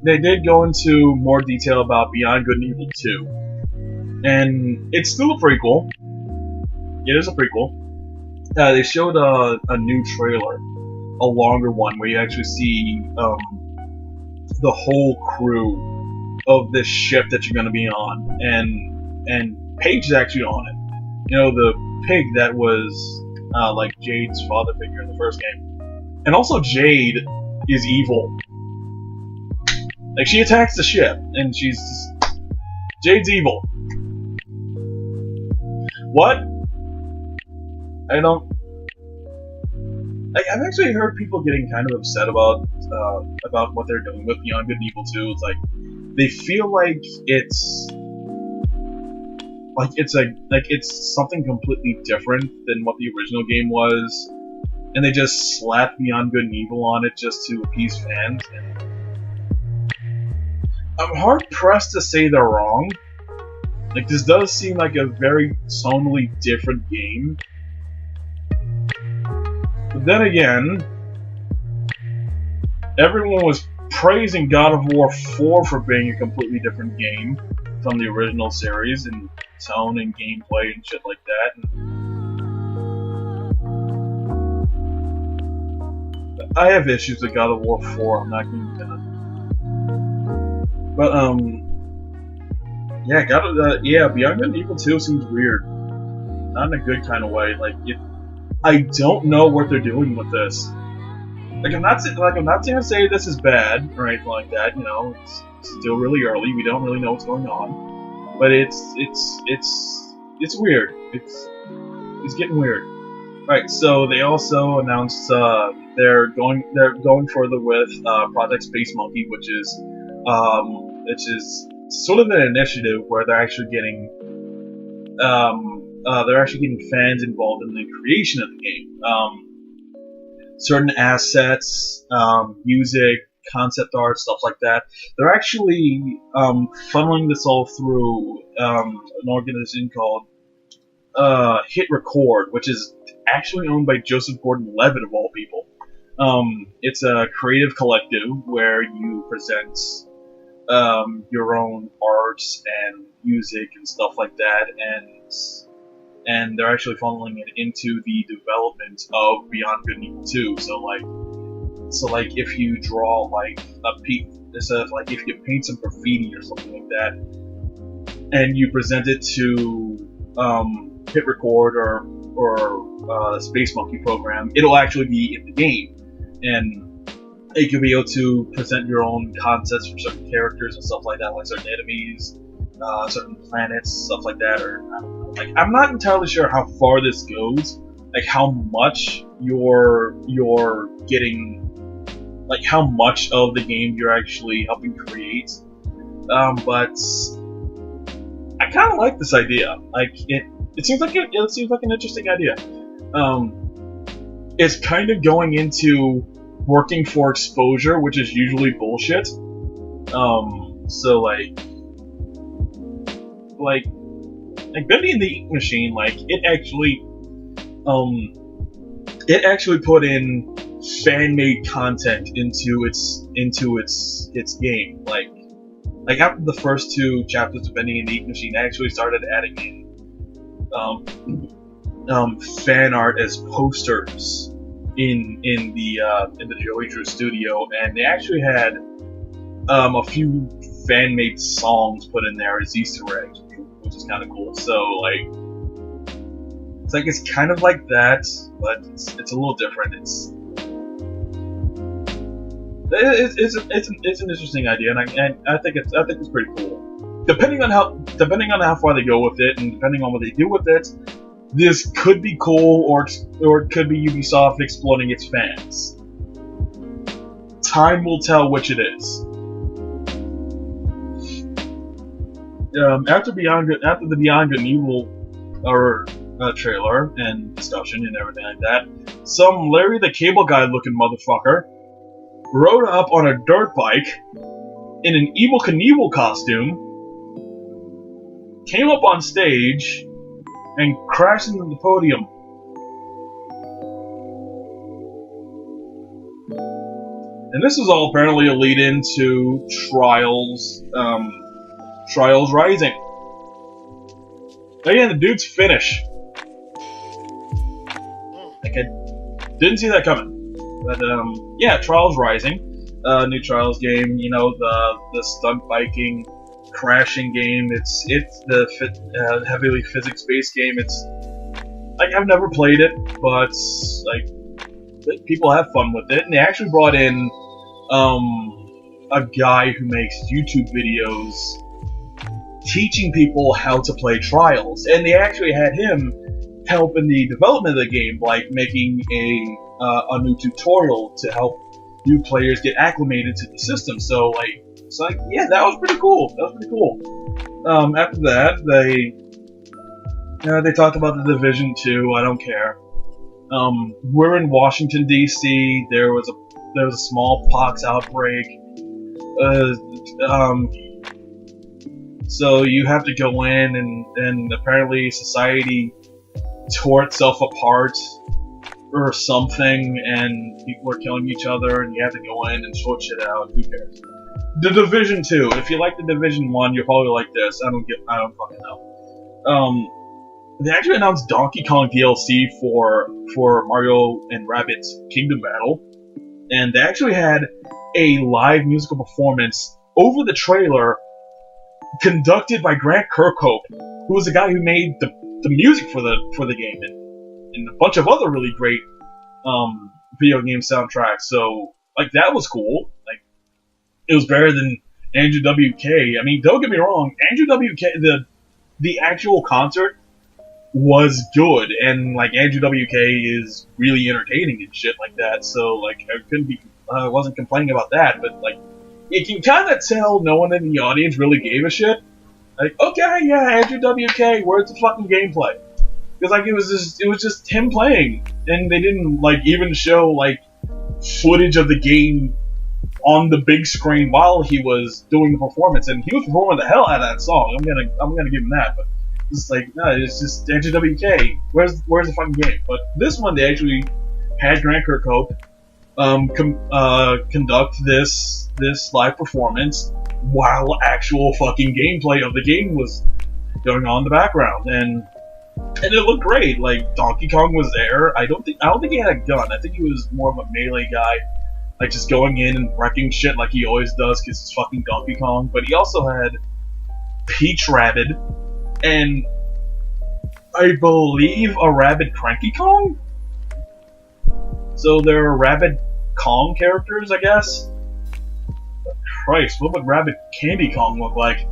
they did go into more detail about Beyond Good and Evil 2. And it's still a prequel. It is a prequel. They showed a new trailer, a longer one, where you actually see the whole crew of this ship that you're going to be on, and Paige is actually on it. You know, the pig that was like Jade's father figure in the first game, and also Jade is evil. Like she attacks the ship, and Jade's evil. What? I don't. I've actually heard people getting kind of upset about what they're doing with Beyond Good and Evil 2. It's like they feel like it's something completely different than what the original game was, and they just slapped Beyond Good and Evil on it just to appease fans. And I'm hard pressed to say they're wrong. Like, this does seem like a very tonally different game. But then again, everyone was praising God of War 4 for being a completely different game from the original series in tone and gameplay and shit like that. And I have issues with God of War 4, I'm not going to. But, yeah, Beyond Good and Evil 2 seems weird. Not in a good kind of way. Like, I don't know what they're doing with this. Like, I'm not gonna say this is bad or anything like that. You know, it's still really early. We don't really know what's going on, but it's weird. It's getting weird. Right. So they also announced they're going further with Project Space Monkey, which is sort of an initiative where they're actually getting fans involved in the creation of the game. Certain assets, music, concept art, stuff like that. They're actually funneling this all through an organization called Hit Record, which is actually owned by Joseph Gordon-Levitt of all people. It's a creative collective where you present your own arts and music and stuff like that, and they're actually funneling it into the development of Beyond Good and Evil 2. So if you draw like if you paint some graffiti or something like that, and you present it to Hit Record or the Space Monkey program, it'll actually be in the game, and you'll be able to present your own concepts for certain characters and stuff like that, like certain enemies, certain planets, stuff like that. Or I'm not entirely sure how far this goes, like how much you're getting, like how much of the game you're actually helping create. But I kind of like this idea. Like it seems like an interesting idea. It's kind of going into working for exposure, which is usually bullshit. So like Bendy and the Ink Machine, like it actually put in fan-made content into its game. Like after the first 2 chapters of Bendy and the Ink Machine, I actually started adding in fan art as posters in the Joey Drew studio, and they actually had a few fan-made songs put in there as Easter eggs, which is kind of cool. So it's kind of like that, but it's a little different. It's an interesting idea, and I think it's pretty cool. Depending on how far they go with it, and depending on what they do with it, this could be cool, or it could be Ubisoft exploiting its fans. Time will tell which it is. After the Beyond Good and Evil trailer and discussion and everything like that, some Larry the Cable Guy looking motherfucker rode up on a dirt bike in an Evel Knievel costume, came up on stage, and crashed into the podium. And this is all apparently a lead-in to Trials Rising. Again, the dude's Finnish. Like, I didn't see that coming. But, yeah, Trials Rising. New Trials game, you know, the stunt biking, crashing game. It's the heavily physics-based game. It's, like, I've never played it, but, like, people have fun with it. And they actually brought in, a guy who makes YouTube videos teaching people how to play Trials, and they actually had him help in the development of the game, like making a new tutorial to help new players get acclimated to the system. So yeah, that was pretty cool. After that, they talked about the Division 2. I don't care. We're in Washington D.C. There was a smallpox outbreak. So you have to go in, and apparently society tore itself apart or something, and people are killing each other, and you have to go in and sort shit out. Who cares? The Division 2. If you like the Division 1, you'll probably like this. I don't fucking know. They actually announced Donkey Kong DLC for Mario and Rabbids Kingdom Battle, and they actually had a live musical performance over the trailer conducted by Grant Kirkhope, who was the guy who made the music for the game and a bunch of other really great video game soundtracks. So like that was cool. Like it was better than Andrew WK. I mean, don't get me wrong, Andrew WK, the actual concert was good, and like Andrew WK is really entertaining and shit like that. So like I wasn't complaining about that, but like you can kind of tell no one in the audience really gave a shit. Like, okay, yeah, Andrew WK, where's the fucking gameplay? Because like it was just him playing, and they didn't like even show like footage of the game on the big screen while he was doing the performance, and he was performing the hell out of that song. I'm gonna give him that, but it's like, no, it's just Andrew WK. Where's the fucking game? But this one, they actually had Grant Kirkhope conduct this live performance while actual fucking gameplay of the game was going on in the background, and it looked great. Like, Donkey Kong was there. I don't think he had a gun. I think he was more of a melee guy, like just going in and wrecking shit like he always does because it's fucking Donkey Kong. But he also had Peach Rabbit and I believe a Rabbit Cranky Kong. So there are Rabbit Kong characters, I guess. But Christ, what would Rabbit Candy Kong look like?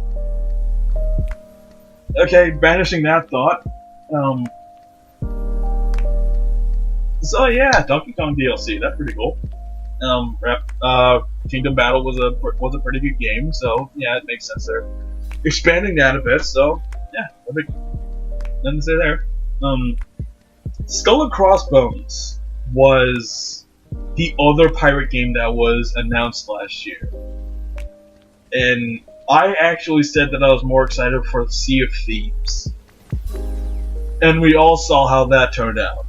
Okay, banishing that thought. So yeah, Donkey Kong DLC. That's pretty cool. Kingdom Battle was a pretty good game, so yeah, it makes sense there. Expanding that a bit, so yeah, nothing to say there. Skull and Crossbones was the other pirate game that was announced last year, and I actually said that I was more excited for Sea of Thieves, and we all saw how that turned out.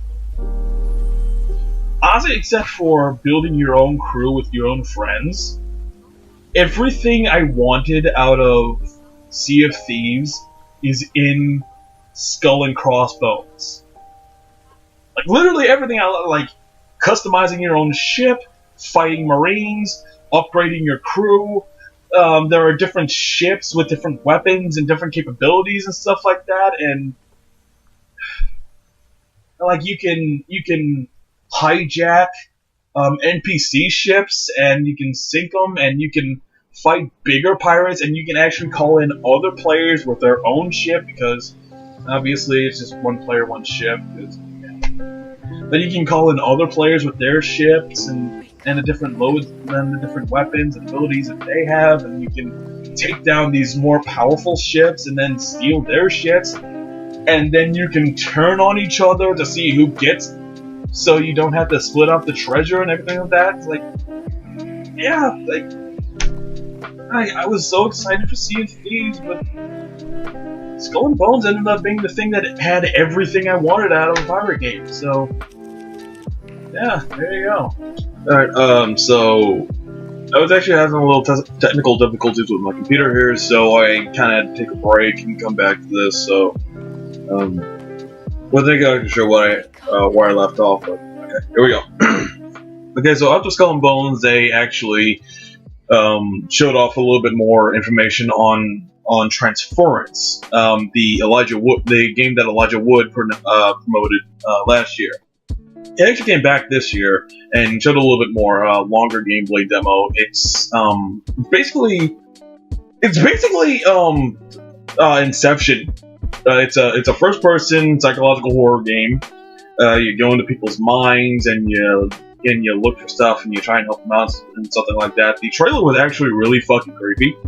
Honestly, except for building your own crew with your own friends, everything I wanted out of Sea of Thieves is in Skull and Crossbones. Like, literally everything like customizing your own ship, fighting marines, upgrading your crew. There are different ships with different weapons and different capabilities and stuff like that, and like you can hijack NPC ships, and you can sink them, and you can fight bigger pirates, and you can actually call in other players with their own ship, because obviously it's just one player, one ship. But you can call in other players with their ships and the different loads and the different weapons and abilities that they have, and you can take down these more powerful ships and then steal their ships, and then you can turn on each other to see who gets, so you don't have to split up the treasure and everything like that. It's like, yeah, like, I was so excited for Sea of Thieves, but Skull and Bones ended up being the thing that had everything I wanted out of a pirate game, so yeah, there you go. Alright, so I was actually having a little technical difficulties with my computer here, so I kind of had to take a break and come back to this, so wasn't exactly sure where I left off, but okay, here we go. Okay, so after Skull and Bones, they actually showed off a little bit more information on Transference, the game that Elijah Wood promoted last year. It actually came back this year and showed a little bit more longer gameplay demo. It's basically Inception. It's a first-person psychological horror game. You go into people's minds and you look for stuff and you try and help them out and something like that. The trailer was actually really fucking creepy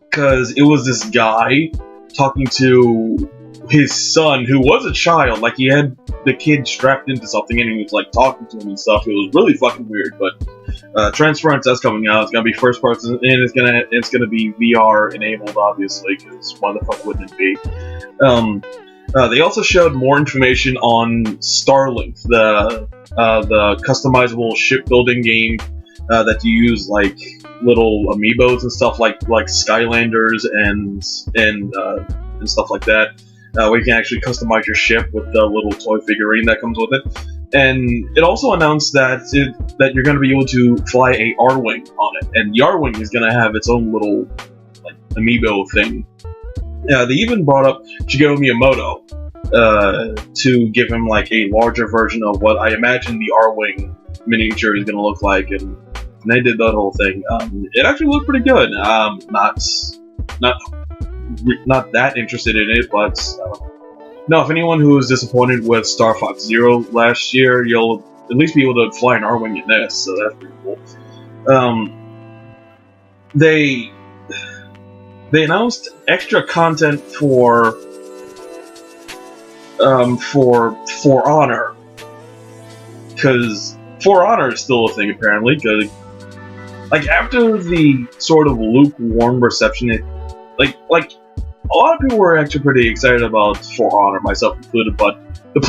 because it was this guy talking to his son, who was a child. Like, he had the kid strapped into something and he was like talking to him and stuff. It was really fucking weird. But Transference, that's coming out. It's gonna be first person, and it's gonna be VR enabled, obviously, because why the fuck wouldn't it be? They also showed more information on Starlink, the customizable shipbuilding game that you use like little amiibos and stuff like Skylanders and stuff like that. Where you can actually customize your ship with the little toy figurine that comes with it. And it also announced that you're going to be able to fly a R-Wing on it, and the R-Wing is going to have its own little like amiibo thing. They even brought up Shigeru Miyamoto to give him like a larger version of what I imagine the R-Wing miniature is going to look like, and they did that whole thing. It actually looked pretty good. Not that interested in it, but no, if anyone who was disappointed with Star Fox Zero last year, you'll at least be able to fly an R-Wing in this, so that's pretty cool. They announced extra content for Honor, because For Honor is still a thing apparently, because like after the sort of lukewarm reception, like a lot of people were actually pretty excited about For Honor, myself included, but the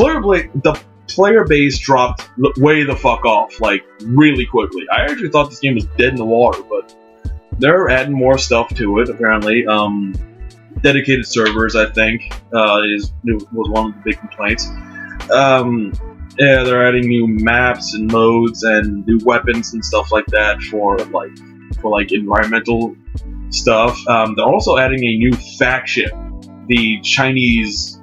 player base dropped way the fuck off, like really quickly. I actually thought this game was dead in the water, but they're adding more stuff to it apparently. Dedicated servers, I think, was one of the big complaints. Yeah, they're adding new maps and modes and new weapons and stuff like that for environmental stuff. They're also adding a new faction, the Chinese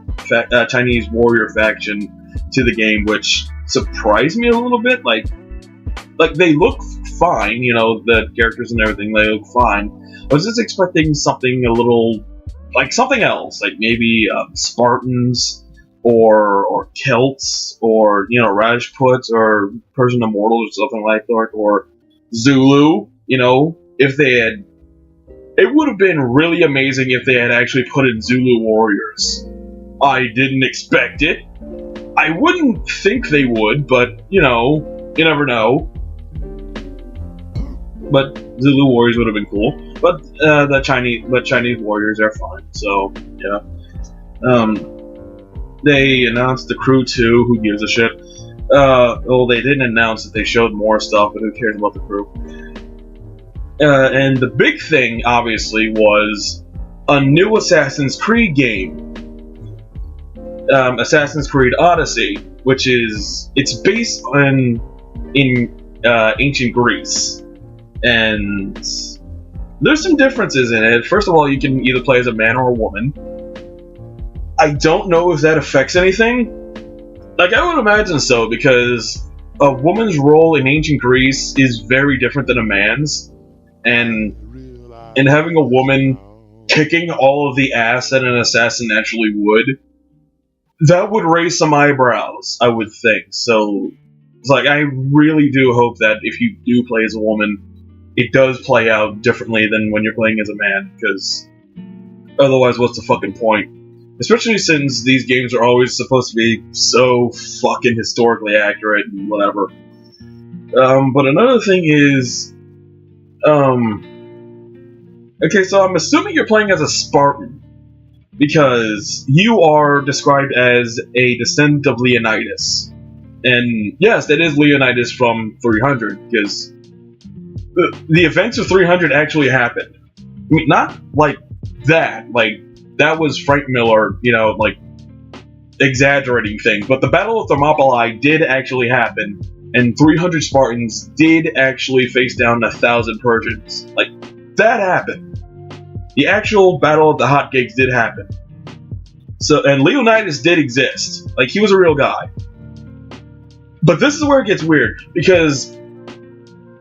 warrior faction, to the game, which surprised me a little bit. Like they look fine, you know, the characters and everything, they look fine. I was just expecting something a little like something else, like maybe Spartans or Celts or, you know, Rajputs or Persian Immortals or something like that, or Zulu. You know, if they had, it would have been really amazing if they had actually put in Zulu warriors. I didn't expect it. I wouldn't think they would, but you know, you never know. But Zulu warriors would have been cool. But Chinese warriors are fine. So yeah. They announced the Crew 2. Who gives a shit? Well, they didn't announce it. They showed more stuff, but who cares about the Crew? And the big thing, obviously, was a new Assassin's Creed game. Assassin's Creed Odyssey, which it's based in ancient Greece, and there's some differences in it. First of all, you can either play as a man or a woman. I don't know if that affects anything. Like, I would imagine so, because a woman's role in ancient Greece is very different than a man's, and having a woman kicking all of the ass that an assassin actually would, that would raise some eyebrows, I would think. So, it's like, I really do hope that if you do play as a woman, it does play out differently than when you're playing as a man, because otherwise, what's the fucking point? Especially since these games are always supposed to be so fucking historically accurate and whatever. But another thing is, okay, so I'm assuming you're playing as a Spartan, because you are described as a descendant of Leonidas. And yes, that is Leonidas from 300, because the events of 300 actually happened. I mean, not like that, like, that was Frank Miller, you know, like, exaggerating things, but the Battle of Thermopylae did actually happen, and 300 Spartans did actually face down 1,000 Persians. Like, that happened. The actual Battle of the Hot Cakes did happen. So, and Leonidas did exist. Like, he was a real guy. But this is where it gets weird, because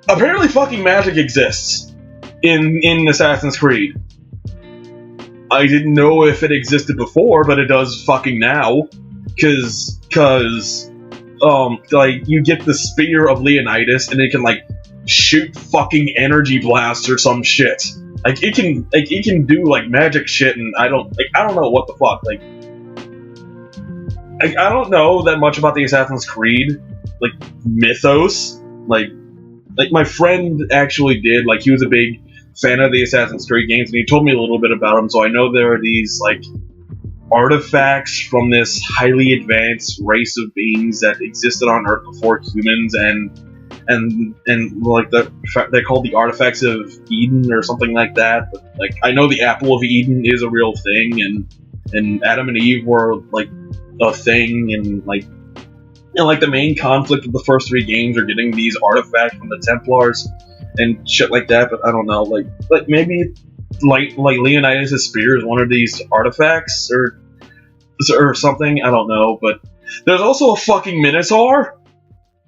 apparently fucking magic exists in Assassin's Creed. I didn't know if it existed before, but it does fucking now. Cause, like, you get the Spear of Leonidas, and it can, like, shoot fucking energy blasts or some shit. Like, it can do, like, magic shit, and I don't know what the fuck, like, I don't know that much about the Assassin's Creed, like, mythos. Like, my friend actually did, like, he was a big fan of the Assassin's Creed games, and he told me a little bit about them, so I know there are these, like, artifacts from this highly advanced race of beings that existed on Earth before humans, and like, they're called the Artifacts of Eden or something like that. But, like, I know the Apple of Eden is a real thing, and Adam and Eve were, like, a thing, and, like, the main conflict of the first 3 games are getting these artifacts from the Templars and shit like that. But I don't know, like maybe like Leonidas' spear is one of these artifacts or something. I don't know. But there's also a fucking Minotaur.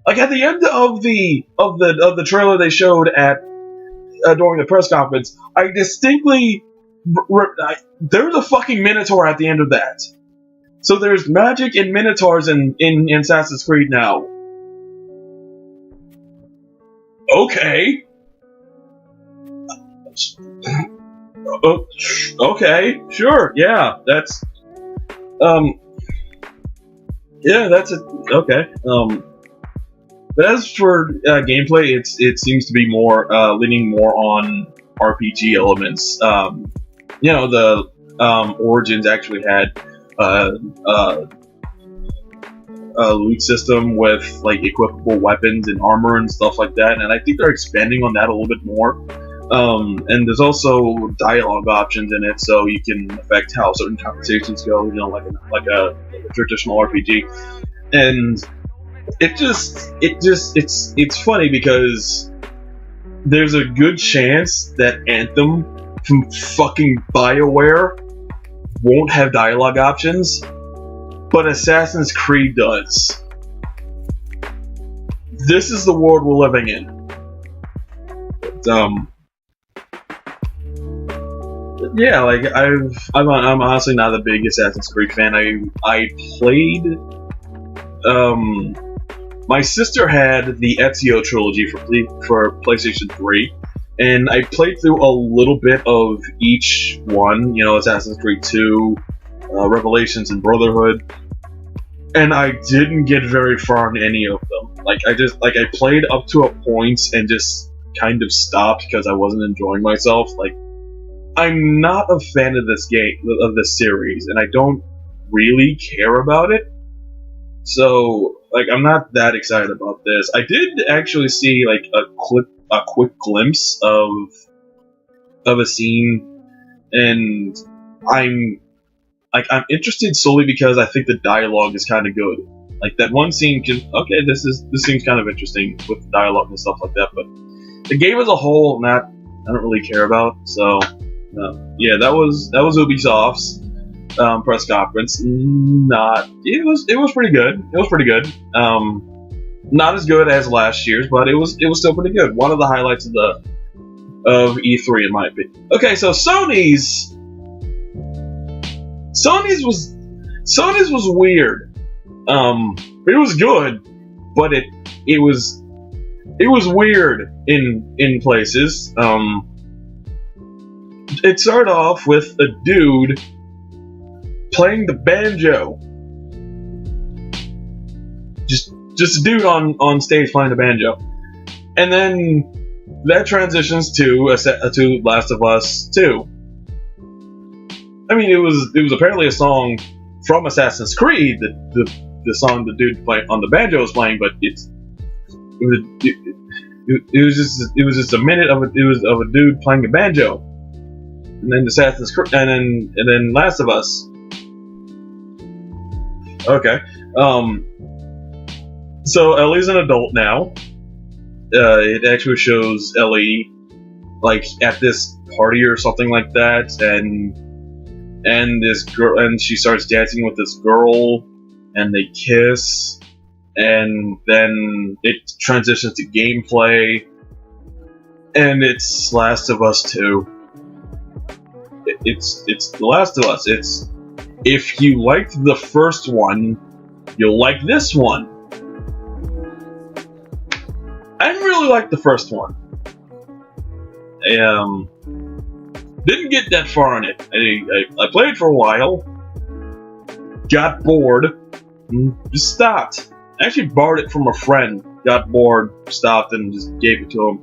Like, at the end of the trailer they showed at during the press conference, I distinctly there's a fucking Minotaur at the end of that. So there's magic and Minotaurs in Assassin's Creed now. Okay. Okay, sure, yeah, that's, yeah, that's it, okay, But as for gameplay, it seems to be more leaning more on RPG elements. The Origins actually had uh, uh, a loot system with like equipable weapons and armor and stuff like that, and I think they're expanding on that a little bit more. And there's also dialogue options in it, so you can affect how certain conversations go. Like a traditional RPG, and it's funny because there's a good chance that Anthem from fucking BioWare won't have dialogue options, but Assassin's Creed does. This is the world we're living in. But, yeah, like I'm honestly not a big Assassin's Creed fan. I played. My sister had the Ezio trilogy for PlayStation 3, and I played through a little bit of each one. Assassin's Creed 2, Revelations, and Brotherhood, and I didn't get very far in any of them. I played up to a point and just kind of stopped because I wasn't enjoying myself. I'm not a fan of this this series, and I don't really care about it. So, I'm not that excited about this. I did actually see a quick glimpse of a scene, and I'm interested solely because I think the dialogue is kind of good. That one scene, this seems kind of interesting with the dialogue and stuff like that. But the game as a whole, I don't really care about. So. Yeah, that was Ubisoft's press conference. It was pretty good. It was pretty good. Not as good as last year's, but it was still pretty good. One of the highlights of E3 in my opinion. Okay, so Sony's was weird. It was good, but it was weird in places. It started off with a dude playing the banjo. Just a dude on stage playing the banjo. And then that transitions to Last of Us 2. I mean, it was apparently a song from Assassin's Creed, the song the dude on the banjo was playing, but it was just a minute of a dude playing the banjo. And then Assassin's Creed, and then Last of Us. Okay. So Ellie's an adult now. It actually shows Ellie at this party or something like that, and this girl, and she starts dancing with this girl, and they kiss, and then it transitions to gameplay, and it's Last of Us 2. It's The Last of Us. If you liked the first one, you'll like this one. I really liked the first one. I didn't get that far in it. I played for a while, got bored, just stopped. I actually borrowed it from a friend, got bored, stopped, and just gave it to him.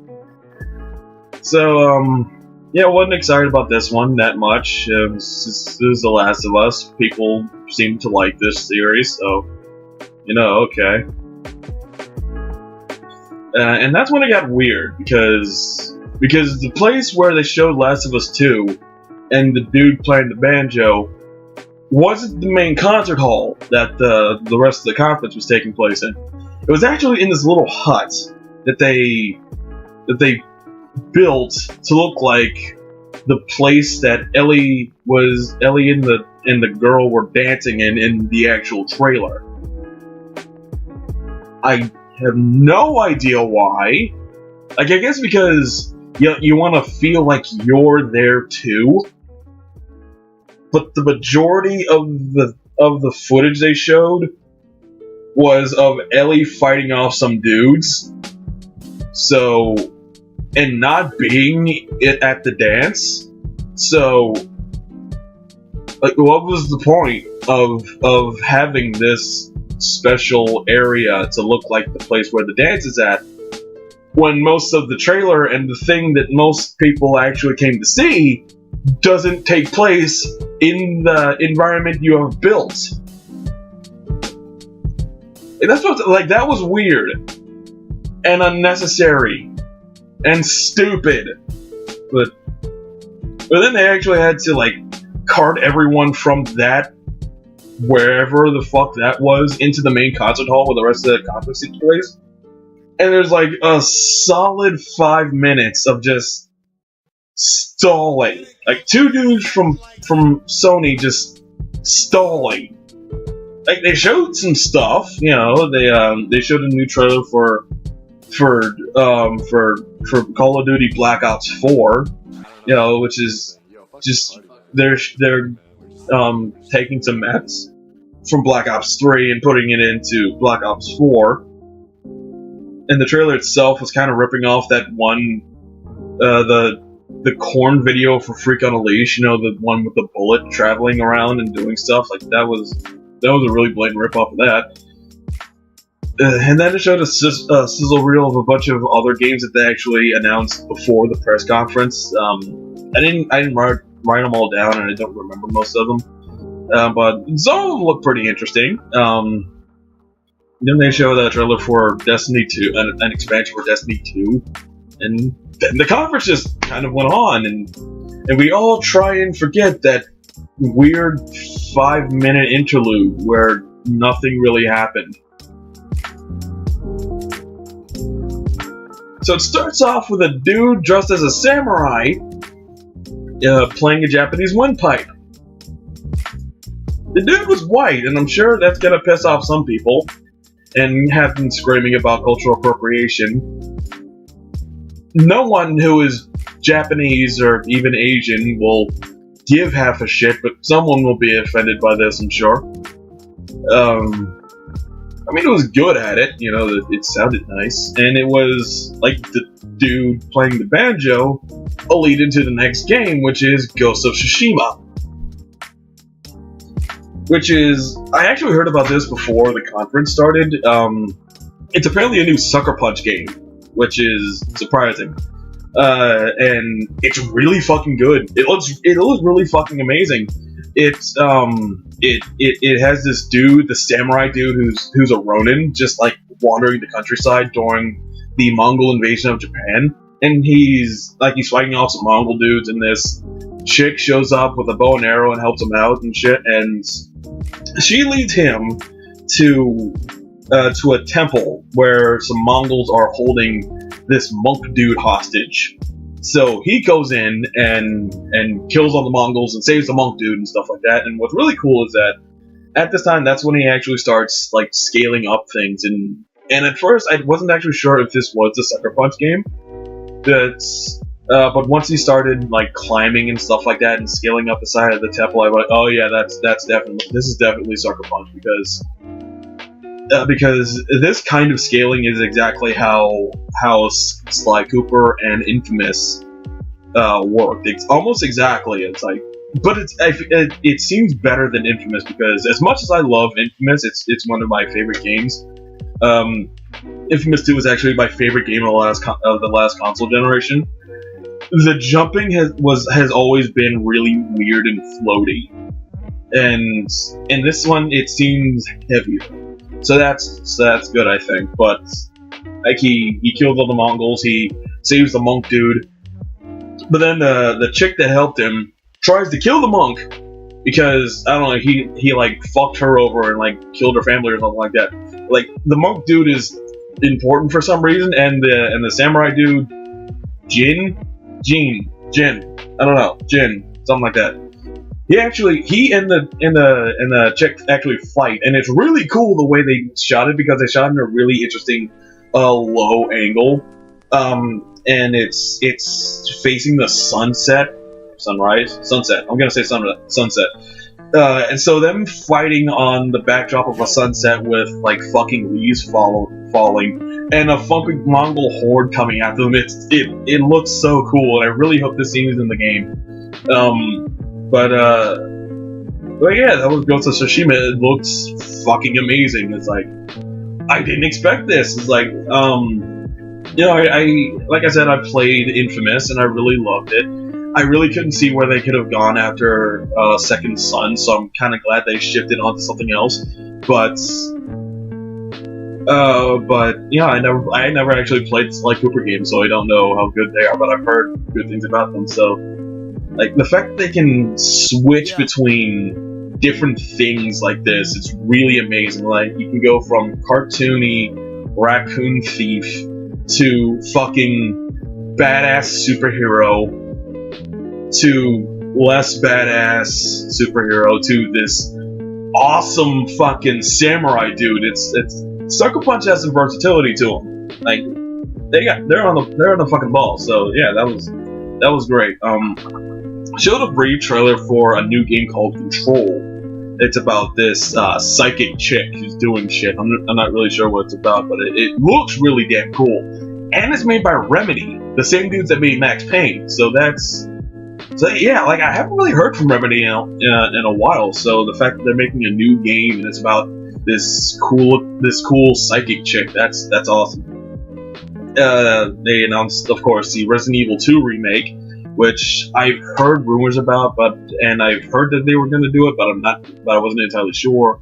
So, yeah, I wasn't excited about this one that much. It was The Last of Us. People seem to like this series, so, okay. And that's when it got weird, because the place where they showed Last of Us 2 and the dude playing the banjo wasn't the main concert hall that the rest of the conference was taking place in. It was actually in this little hut that they built to look like the place that Ellie and the girl were dancing in the actual trailer. I have no idea why. I guess because you want to feel like you're there too. But the majority of the footage they showed was of Ellie fighting off some dudes. So, and not being at the dance. So, what was the point of having this special area to look like the place where the dance is at, when most of the trailer and the thing that most people actually came to see doesn't take place in the environment you have built. That was weird and unnecessary and stupid. But then they actually had to cart everyone from that, wherever the fuck that was, into the main concert hall where the rest of the conference takes place. And there's a solid 5 minutes of just stalling. Two dudes from Sony just stalling. They showed some stuff, they showed a new trailer for Call of Duty Black Ops 4, which is just they're taking some maps from Black Ops 3 and putting it into Black Ops 4. And the trailer itself was kind of ripping off that one, the Korn video for Freak on a Leash, the one with the bullet traveling around and doing stuff. That was a really blatant rip-off of that. And then it showed a sizzle reel of a bunch of other games that they actually announced before the press conference. I didn't write them all down, and I don't remember most of them. But some of them look pretty interesting. Then they showed a trailer for Destiny 2, an expansion for Destiny 2, and then the conference just kind of went on, and we all try and forget that weird 5-minute interlude where nothing really happened. So it starts off with a dude dressed as a samurai playing a Japanese windpipe. The dude was white, and I'm sure that's gonna piss off some people and have them screaming about cultural appropriation. No one who is Japanese or even Asian will give half a shit, but someone will be offended by this, I'm sure. It was good at it, it sounded nice, and it was the dude playing the banjo a lead into the next game, which is Ghost of Tsushima. Which is, I actually heard about this before the conference started. It's apparently a new Sucker Punch game, which is surprising. And it's really fucking good. It looks really fucking amazing. It has this dude, the samurai dude, who's a Ronin, just wandering the countryside during the Mongol invasion of Japan, and he's fighting off some Mongol dudes, and this chick shows up with a bow and arrow and helps him out and shit, and she leads him to a temple where some Mongols are holding this monk dude hostage. So he goes in and kills all the Mongols and saves the monk dude and stuff like that. And what's really cool is that at this time, that's when he actually starts scaling up things. And at first, I wasn't actually sure if this was the Sucker Punch game. But once he started climbing and stuff like that and scaling up the side of the temple, I was like, oh yeah, this is definitely Sucker Punch, because this kind of scaling is exactly how Sly Cooper and Infamous worked. It's almost exactly. But it seems better than Infamous, because as much as I love Infamous, it's one of my favorite games. Infamous 2 was actually my favorite game of the last console generation. The jumping has always been really weird and floaty, and in this one it seems heavier. So that's good, I think. But he kills all the Mongols, he saves the monk dude, but then the chick that helped him tries to kill the monk because I don't know, he fucked her over and killed her family or something like that. The monk dude is important for some reason, and the samurai dude, Jin, I don't know, something like that. He and the chick actually fight, and it's really cool the way they shot it, because they shot it in a really interesting low angle, and it's facing the sunset. I'm gonna say sunset. And so them fighting on the backdrop of a sunset with fucking leaves falling and a fucking Mongol horde coming after them. It looks so cool, and I really hope this scene is in the game. But But yeah, that was Ghost of Tsushima. It looks fucking amazing. It's like, I didn't expect this. It's like, you know, I like I said, I played Infamous and I really loved it. I really couldn't see where they could have gone after Second Son, so I'm kind of glad they shifted onto something else. But yeah, I never actually played Sly Cooper games, so I don't know how good they are. But I've heard good things about them. So, like the fact that they can switch between different things like this, it's really amazing. Like you can go from cartoony raccoon thief to fucking badass superhero to less badass superhero to this awesome fucking samurai dude. It's Sucker Punch has some versatility to them. Like they're on the fucking ball. So yeah, that was great. Showed a brief trailer for a new game called Control. It's about this psychic chick who's doing shit. I'm not really sure what it's about, but it looks really damn cool. And it's made by Remedy, the same dudes that made Max Payne. So yeah, like I haven't really heard from Remedy in a while. So the fact that they're making a new game and it's about this cool psychic chick, that's awesome. They announced, of course, the Resident Evil 2 remake, which I've heard rumors about, and I've heard that they were going to do it, but I wasn't entirely sure.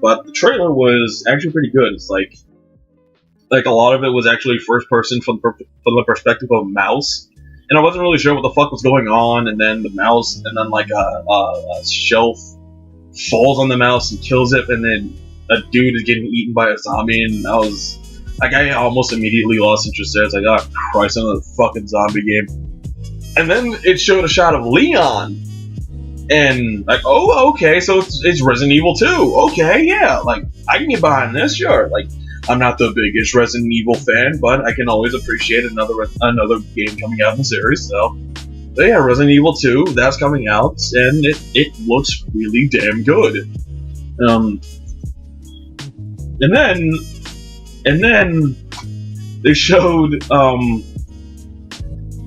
But the trailer was actually pretty good. It's like a lot of it was actually first person from the perspective of a mouse, and I wasn't really sure what the fuck was going on. And then the mouse, and then like a shelf falls on the mouse and kills it, and then a dude is getting eaten by a zombie, and I was like, I almost immediately lost interest there. It's like, oh Christ, another fucking zombie game. And then it showed a shot of Leon, and like, oh, okay, so it's Resident Evil 2. Okay, yeah, like I can get behind this, sure. Like, I'm not the biggest Resident Evil fan, but I can always appreciate another game coming out in the series. So yeah, Resident Evil 2, that's coming out, and it looks really damn good. And then they showed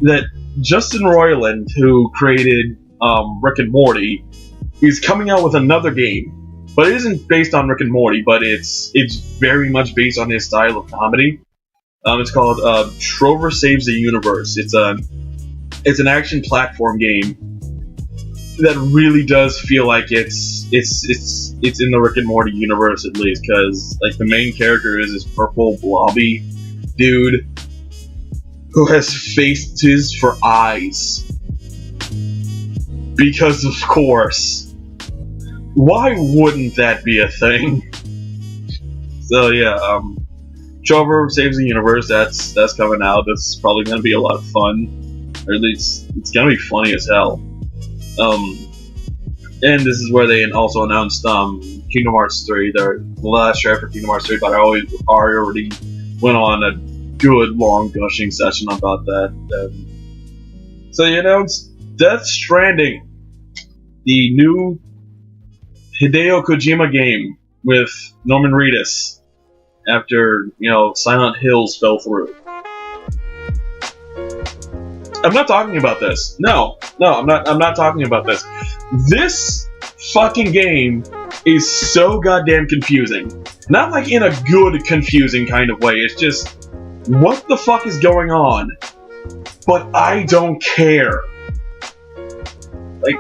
that Justin Roiland, who created Rick and Morty, is coming out with another game, but it isn't based on Rick and Morty, but it's very much based on his style of comedy. It's called Trover Saves the Universe. It's an action platform game that really does feel like it's in the Rick and Morty universe, at least, because like the main character is this purple blobby dude who has faces for eyes. Because of course. Why wouldn't that be a thing? So yeah, Trover Saves the Universe, that's coming out. That's probably gonna be a lot of fun. Or at least it's gonna be funny as hell. And this is where they also announced Kingdom Hearts 3, the last trailer for Kingdom Hearts 3, but I already went on a good long gushing session about that. So they announced Death Stranding, the new Hideo Kojima game with Norman Reedus after, Silent Hills fell through. I'm not talking about this. No, I'm not talking about this. This fucking game is so goddamn confusing. Not like in a good confusing kind of way. It's just, what the fuck is going on? But I don't care. Like,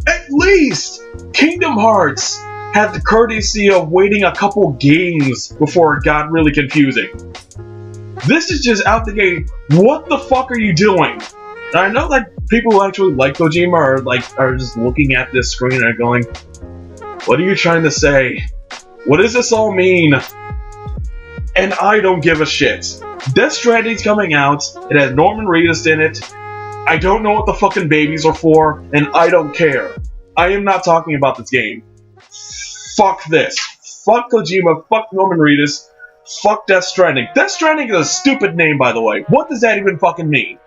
at least Kingdom Hearts had the courtesy of waiting a couple games before it got really confusing. This is just out the gate. What the fuck are you doing? And I know that people who actually like Kojima are just looking at this screen and are going, what are you trying to say? What does this all mean? And I don't give a shit. Death Stranding's coming out. It has Norman Reedus in it. I don't know what the fucking babies are for, and I don't care. I am not talking about this game. Fuck this. Fuck Kojima. Fuck Norman Reedus. Fuck Death Stranding. Death Stranding is a stupid name, by the way. What does that even fucking mean?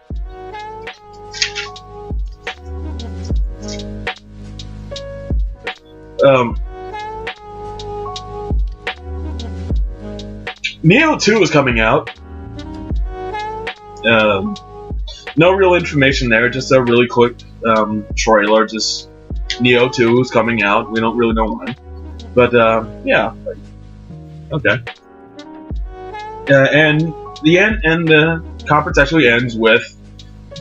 Neo 2 is coming out. No real information there, just a really quick trailer, just Neo 2 is coming out. We don't really know when, but yeah, okay. And the conference actually ends with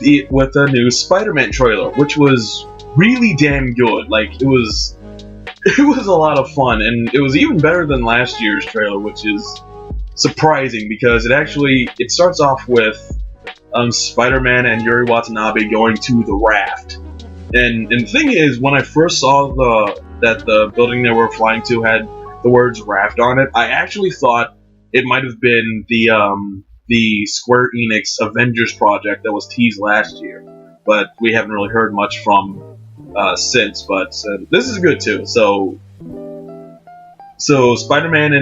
the new Spider-Man trailer, which was really damn good. Like, it was a lot of fun, and it was even better than last year's trailer, which is surprising because it starts off with Spider-Man and Yuri Watanabe going to the raft. And the thing is, when I first saw that the building they were flying to had the words raft on it, I actually thought it might have been the Square Enix Avengers project that was teased last year, but we haven't really heard much from since. But this is good too. So Spider-Man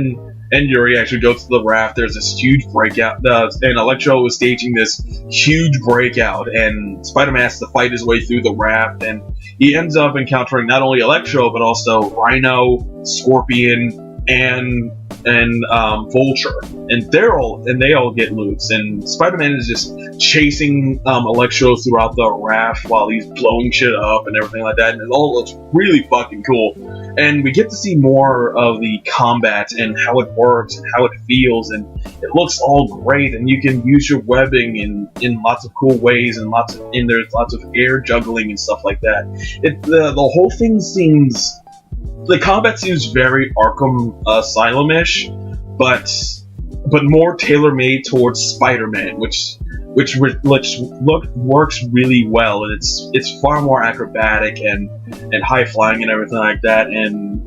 and Yuri actually go to the raft. There's this huge breakout, and Electro is staging this huge breakout, and Spider-Man has to fight his way through the raft, and he ends up encountering not only Electro, but also Rhino, Scorpion, and Vulture, and they all get loose, and Spider-Man is just chasing Electro throughout the raft while he's blowing shit up and everything like that, and it all looks really fucking cool. And we get to see more of the combat and how it works and how it feels, and it looks all great, and you can use your webbing in lots of cool ways, and there's lots of air juggling and stuff like that. The whole thing seems... The combat seems very Arkham Asylum-ish, but more tailor-made towards Spider-Man, which works really well, and it's far more acrobatic and high flying and everything like that, and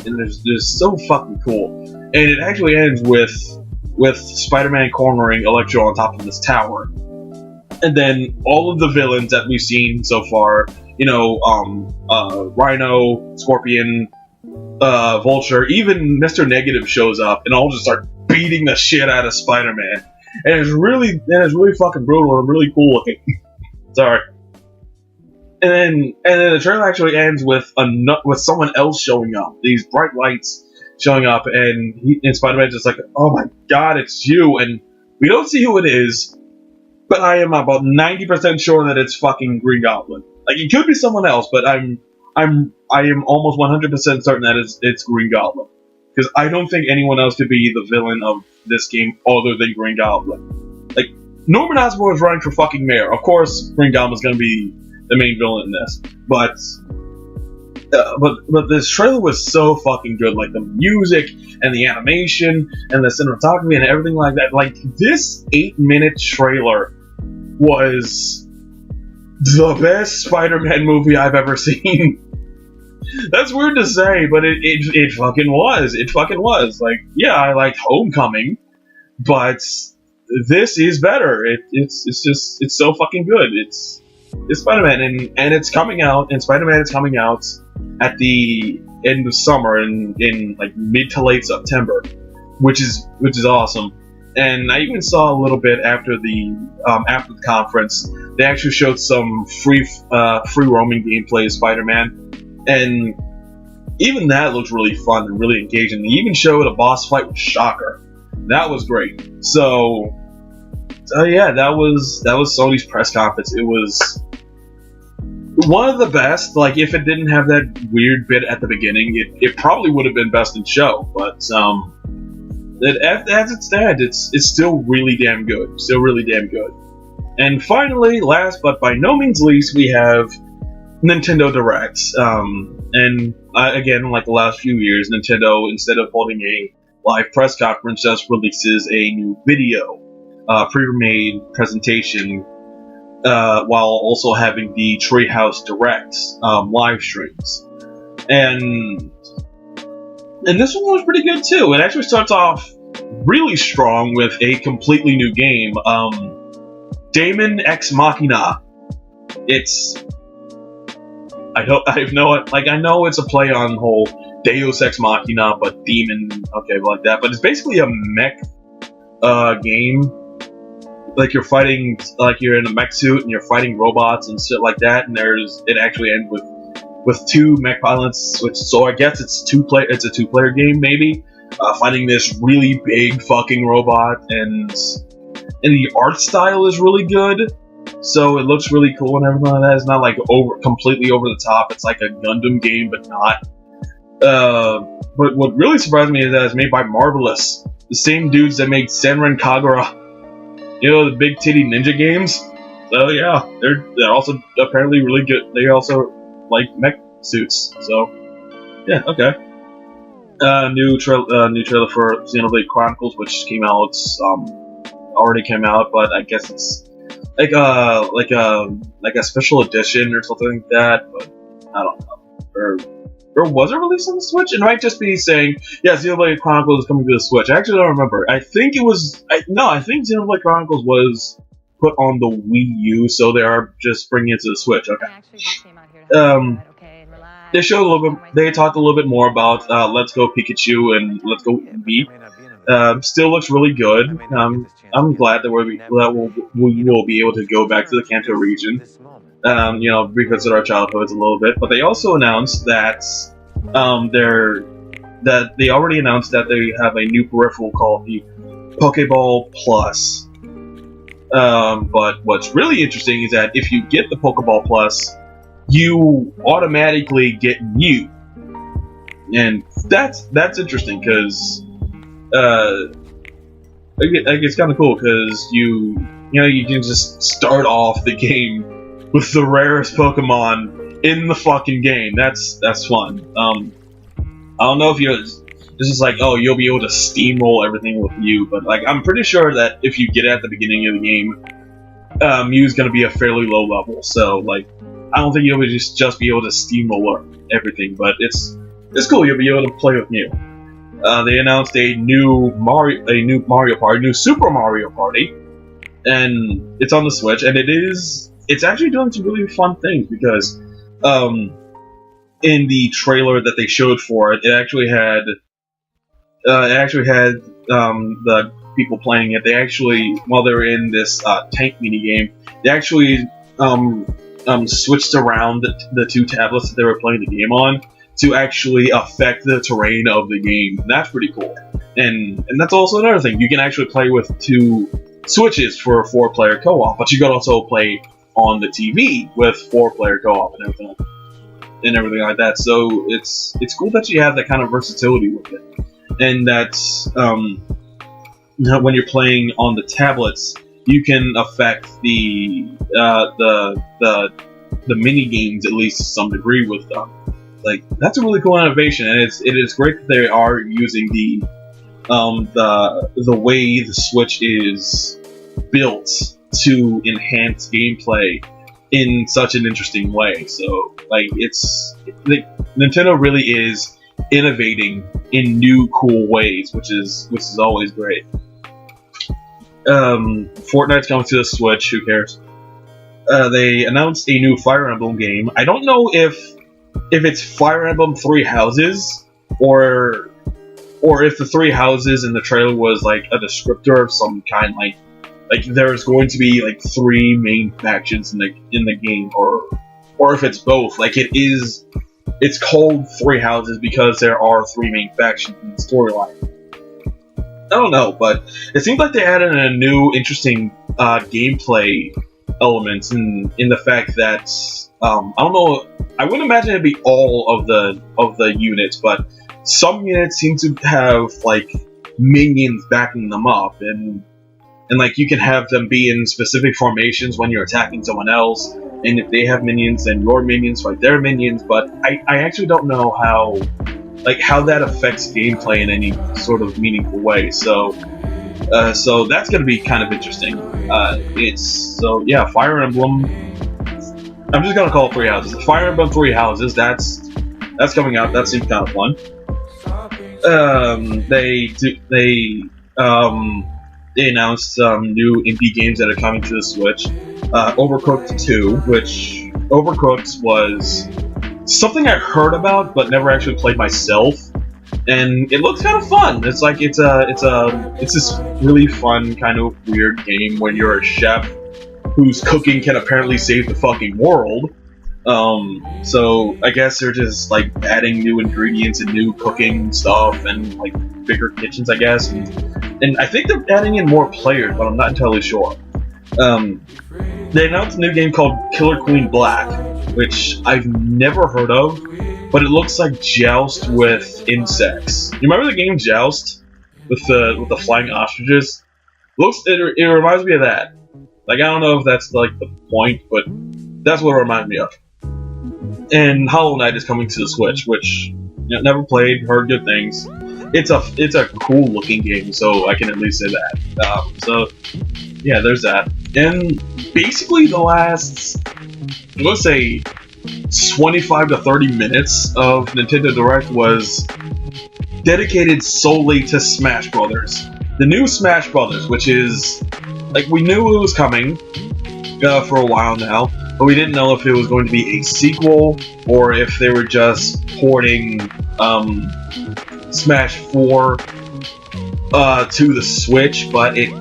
there's so fucking cool. And it actually ends with Spider-Man cornering Electro on top of this tower, and then all of the villains that we've seen so far. Rhino, Scorpion, Vulture, even Mr. Negative shows up, and all just start beating the shit out of Spider-Man. And it's really fucking brutal and really cool looking. Sorry. And then the trailer actually ends with someone else showing up. These bright lights showing up, and Spider-Man's just like, oh my god, it's you. And we don't see who it is, but I am about 90% sure that it's fucking Green Goblin. Like, it could be someone else, but I am almost 100% certain that it's Green Goblin, because I don't think anyone else could be the villain of this game other than Green Goblin. Like, Norman Osborn is running for fucking mayor. Of course, Green Goblin's gonna be the main villain in this, but this trailer was so fucking good. Like, the music and the animation and the cinematography and everything like that. Like, this 8-minute trailer was the best Spider-Man movie I've ever seen. That's weird to say, but it fucking was. It fucking was. Like, yeah, I liked Homecoming, but this is better. It's so fucking good. It's Spider-Man, and it's coming out, and Spider-Man is coming out at the end of summer in like mid to late September, which is awesome. And I even saw a little bit after the conference. They actually showed some free roaming gameplay of Spider-Man, and even that looked really fun and really engaging. They even showed a boss fight with Shocker. That was great. So yeah, that was Sony's press conference. It was one of the best. Like, if it didn't have that weird bit at the beginning, it probably would have been best in show. But as it stands, it's still really damn good. Still really damn good. And finally, last but by no means least, we have Nintendo Direct. And again, like the last few years, Nintendo, instead of holding a live press conference, just releases a new video, pre-made presentation, while also having the Treehouse Direct live streams. And this one was pretty good too. It actually starts off really strong with a completely new game, Daemon X Machina. I know it's a play on whole Deus Ex Machina, but demon, okay, like that. But it's basically a mech game. Like, you're fighting, like you're in a mech suit and you're fighting robots and shit like that. And it actually ends with two mech pilots, so I guess it's a two-player game maybe, fighting this really big fucking robot, and the art style is really good. So it looks really cool and everything like that. It's not like completely over the top. It's like a Gundam game, but not. But what really surprised me is that it's made by Marvelous, the same dudes that made Senran Kagura. You know, the big titty ninja games. So yeah, they're also apparently really good. They also like mech suits. So yeah, okay. New trailer for Xenoblade Chronicles, which came out, already came out, but I guess it's like a special edition or something like that. But I don't know. Or was it released on the Switch? It might just be saying, yeah, Xenoblade Chronicles is coming to the Switch. I actually don't remember. I think it was... I think Xenoblade Chronicles was put on the Wii U, so they are just bringing it to the Switch. Okay. They showed a little bit... They talked a little bit more about Let's Go Pikachu and Let's Go Eevee. Still looks really good. I'm glad that we will be able to go back to the Kanto region. You know, revisit our childhoods a little bit, but they also announced that they already announced that they have a new peripheral called the Pokeball Plus. But what's really interesting is that if you get the Pokeball Plus, you automatically get Mew, and that's interesting because it's kind of cool because you can just start off the game with the rarest Pokemon in the fucking game. That's fun. I don't know if this is like, oh, you'll be able to steamroll everything with Mew, but like I'm pretty sure that if you get it at the beginning of the game, Mew's gonna be a fairly low level. So like, I don't think you'll just be able to steamroll everything, but it's cool. You'll be able to play with Mew. They announced a new Super Mario Party, and it's on the Switch, and it's actually doing some really fun things because in the trailer that they showed for it, it actually had the people playing it. They actually, while they were in this tank mini game, they actually switched around the two tablets that they were playing the game on to actually affect the terrain of the game. And that's pretty cool. And that's also another thing. You can actually play with two Switches for a 4-player co-op, but you can also play on the TV with 4-player co-op and everything like that. So it's cool that you have that kind of versatility with it, and that's when you're playing on the tablets, you can affect the mini games at least to some degree with them. Like that's a really cool innovation, and it is great that they are using the way the Switch is built to enhance gameplay in such an interesting way. So like Nintendo really is innovating in new cool ways, which is always great. Fortnite's coming to the Switch. Who cares? They announced a new Fire Emblem game. I don't know if it's Fire Emblem Three Houses or if the Three Houses in the trailer was like a descriptor of some kind, like there's going to be like 3 main factions in the game, or if it's both. Like it's called Three Houses because there are 3 main factions in the storyline. I don't know, but it seems like they added a new interesting gameplay elements in the fact that I don't know. I wouldn't imagine it'd be all of the units, but some units seem to have like minions backing them up, and like you can have them be in specific formations when you're attacking someone else, and if they have minions, then your minions fight their minions. But I actually don't know how that affects gameplay in any sort of meaningful way. So that's going to be kind of interesting. Fire Emblem. I'm just gonna call it Three Houses. Fire Emblem Three Houses. That's coming out. That seems kind of fun. They announced some new indie games that are coming to the Switch. Overcooked 2, which Overcooked was something I heard about but never actually played myself, and it looks kind of fun. It's like it's this really fun kind of weird game when you're a chef whose cooking can apparently save the fucking world. So I guess they're just like adding new ingredients and new cooking stuff and like bigger kitchens, I guess. And I think they're adding in more players, but I'm not entirely sure. Um, they announced a new game called Killer Queen Black, which I've never heard of, but it looks like Joust with insects. You remember the game Joust with the flying ostriches? It reminds me of that. Like, I don't know if that's like the point, but that's what it reminds me of. And Hollow Knight is coming to the Switch, which never played, heard good things. It's a cool looking game, so I can at least say that. So yeah, there's that. And basically the last, let's say, 25 to 30 minutes of Nintendo Direct was dedicated solely to Smash Brothers. The new Smash Brothers, which is, like, we knew it was coming for a while now, but we didn't know if it was going to be a sequel or if they were just porting Smash 4 to the Switch, but it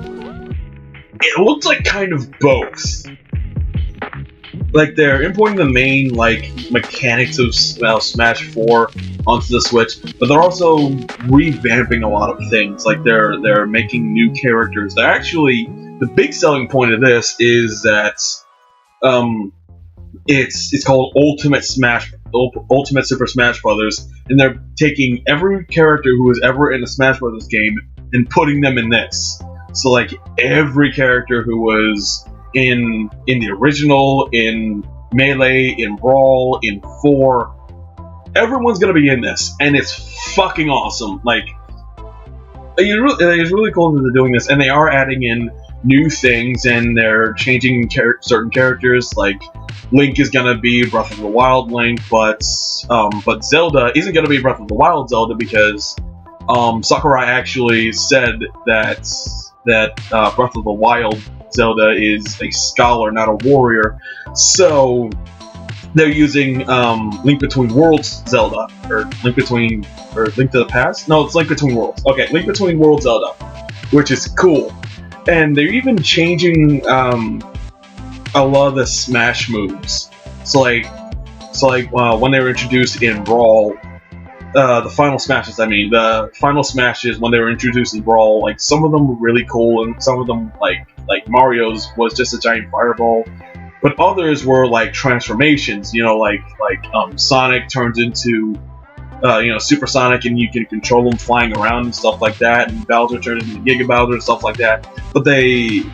looks like kind of both. Like, they're importing the main, like, mechanics of Smash 4 onto the Switch, but they're also revamping a lot of things. Like, they're making new characters. They're actually, the big selling point of this is that it's called Ultimate Super Smash Brothers, and they're taking every character who was ever in a Smash Brothers game and putting them in this. So, like, every character who was in the original, in Melee, in Brawl, in 4, everyone's gonna be in this, and it's fucking awesome. Like, it's really cool that they're doing this, and they are adding in new things, and they're changing certain characters. Like, Link is gonna be Breath of the Wild Link, but Zelda isn't gonna be Breath of the Wild Zelda because Sakurai actually said that Breath of the Wild Zelda is a scholar, not a warrior. So they're using Link Between Worlds Zelda, or Link to the Past? No, it's Link Between Worlds. Okay, Link Between Worlds Zelda, which is cool. And they're even changing a lot of the Smash moves. So like when they were introduced in Brawl, the final smashes, when they were introduced in Brawl, like, some of them were really cool, and some of them, like Mario's was just a giant fireball, but others were like transformations, like Sonic turns into Super Sonic, and you can control him flying around and stuff like that, and Bowser turns into Giga Bowser and stuff like that. But they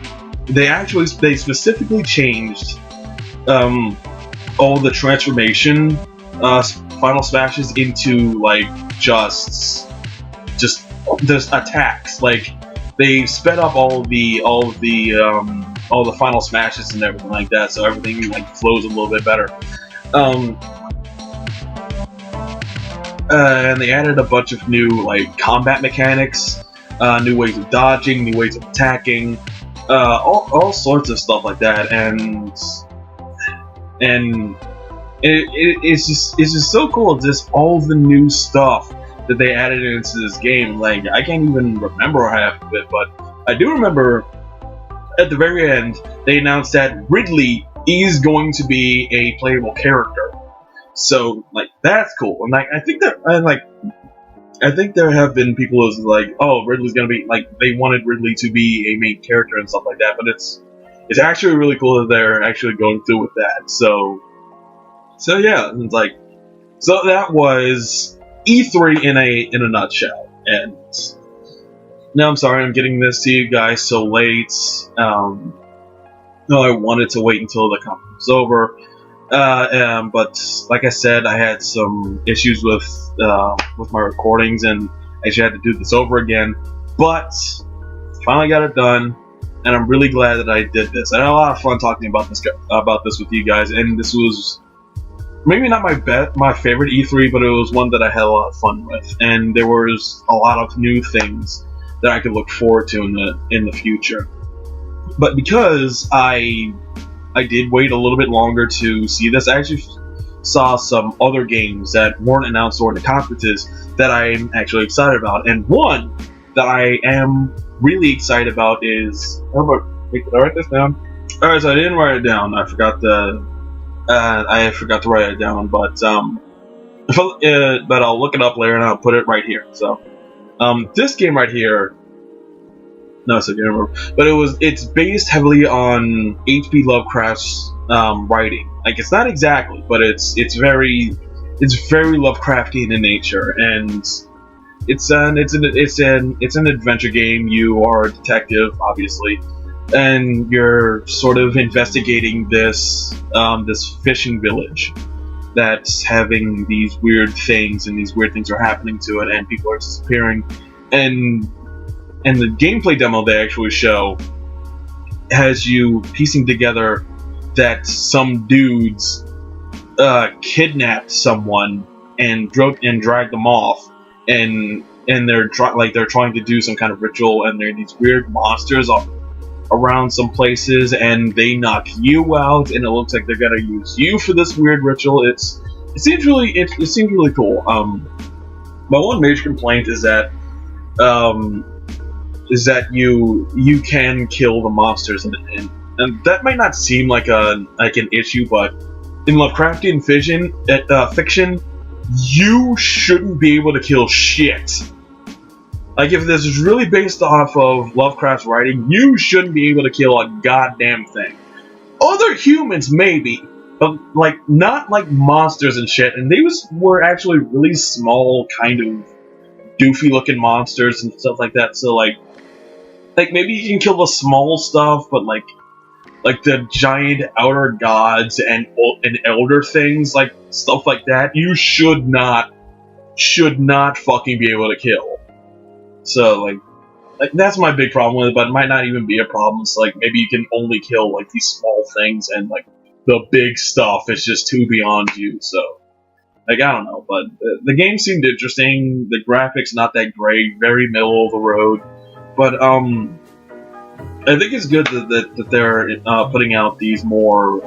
specifically changed all the transformation final smashes into, like, just attacks. Like, they sped up all the final smashes and everything like that, so everything, like, flows a little bit better. And they added a bunch of new, like, combat mechanics, new ways of dodging, new ways of attacking, all sorts of stuff like that, and it's just so cool. Just all the new stuff that they added into this game. Like, I can't even remember half of it, but I do remember at the very end they announced that Ridley is going to be a playable character. So, like, that's cool. And I think there have been people who's like, oh, Ridley's gonna be, like, they wanted Ridley to be a main character and stuff like that. But it's actually really cool that they're actually going through with that. So yeah, it's like, so that was E3 in a nutshell. And now I'm sorry I'm getting this to you guys so late. No, I wanted to wait until the conference was over. But like I said, I had some issues with my recordings, and actually had to do this over again. But finally got it done, and I'm really glad that I did this. I had a lot of fun talking about this with you guys, and this was maybe not my favorite E3, but it was one that I had a lot of fun with, and there was a lot of new things that I could look forward to in the future. But because I did wait a little bit longer to see this, I actually saw some other games that weren't announced during the conferences that I'm actually excited about. And one that I am really excited about is... Wait, did I write this down? Alright, so I didn't write it down. I forgot to write it down, but I'll look it up later and I'll put it right here. So, this game right here No, so I can't remember. But it's based heavily on H.P. Lovecraft's writing. Like, it's not exactly, but it's very Lovecraftian in nature, and it's an adventure game. You are a detective, obviously, and you're sort of investigating this fishing village that's having these weird things, and these weird things are happening to it, and people are disappearing, and the gameplay demo they actually show has you piecing together that some dudes kidnapped someone and dragged them off, and they're trying to do some kind of ritual, and there are these weird monsters around some places, and they knock you out, and it looks like they're gonna use you for this weird ritual. It seems really cool. My one major complaint is that you can kill the monsters, and that might not seem like an issue, but in Lovecraftian fiction, you shouldn't be able to kill shit. Like, if this is really based off of Lovecraft's writing, you shouldn't be able to kill a goddamn thing. Other humans, maybe, but, like, not like monsters and shit. And these were actually really small, kind of doofy-looking monsters and stuff like that. So, like maybe you can kill the small stuff, but, like the giant outer gods and elder things, like, stuff like that, you should not fucking be able to kill. So, like that's my big problem with it, but it might not even be a problem. It's like, maybe you can only kill, like, these small things, and, like, the big stuff is just too beyond you, so, like, I don't know, but the game seemed interesting. The graphics not that great, very middle of the road, but, I think it's good that they're putting out these more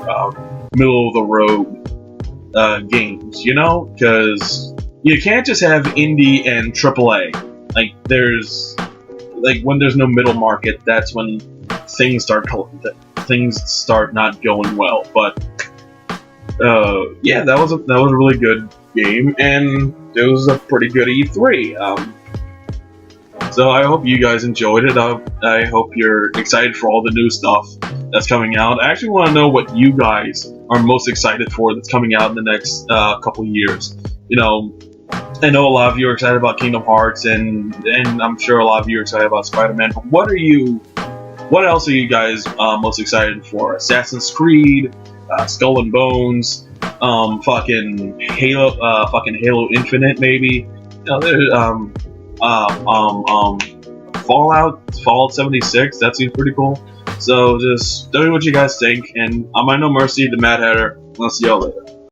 middle of the road games, you know? Because you can't just have indie and AAA. Like, when there's no middle market, that's when things start not going well. But yeah, that was a really good game, and it was a pretty good E3. So I hope you guys enjoyed it. I hope you're excited for all the new stuff that's coming out. I actually want to know what you guys are most excited for that's coming out in the next couple years. You know, I know a lot of you are excited about Kingdom Hearts, and I'm sure a lot of you are excited about Spider-Man. But what else are you guys most excited for? Assassin's Creed, Skull and Bones, fucking Halo Infinite, maybe. You know, Fallout 76, that seems pretty cool. So just tell me what you guys think, and I'm No Mercy, the Mad Hatter. I'll see y'all later.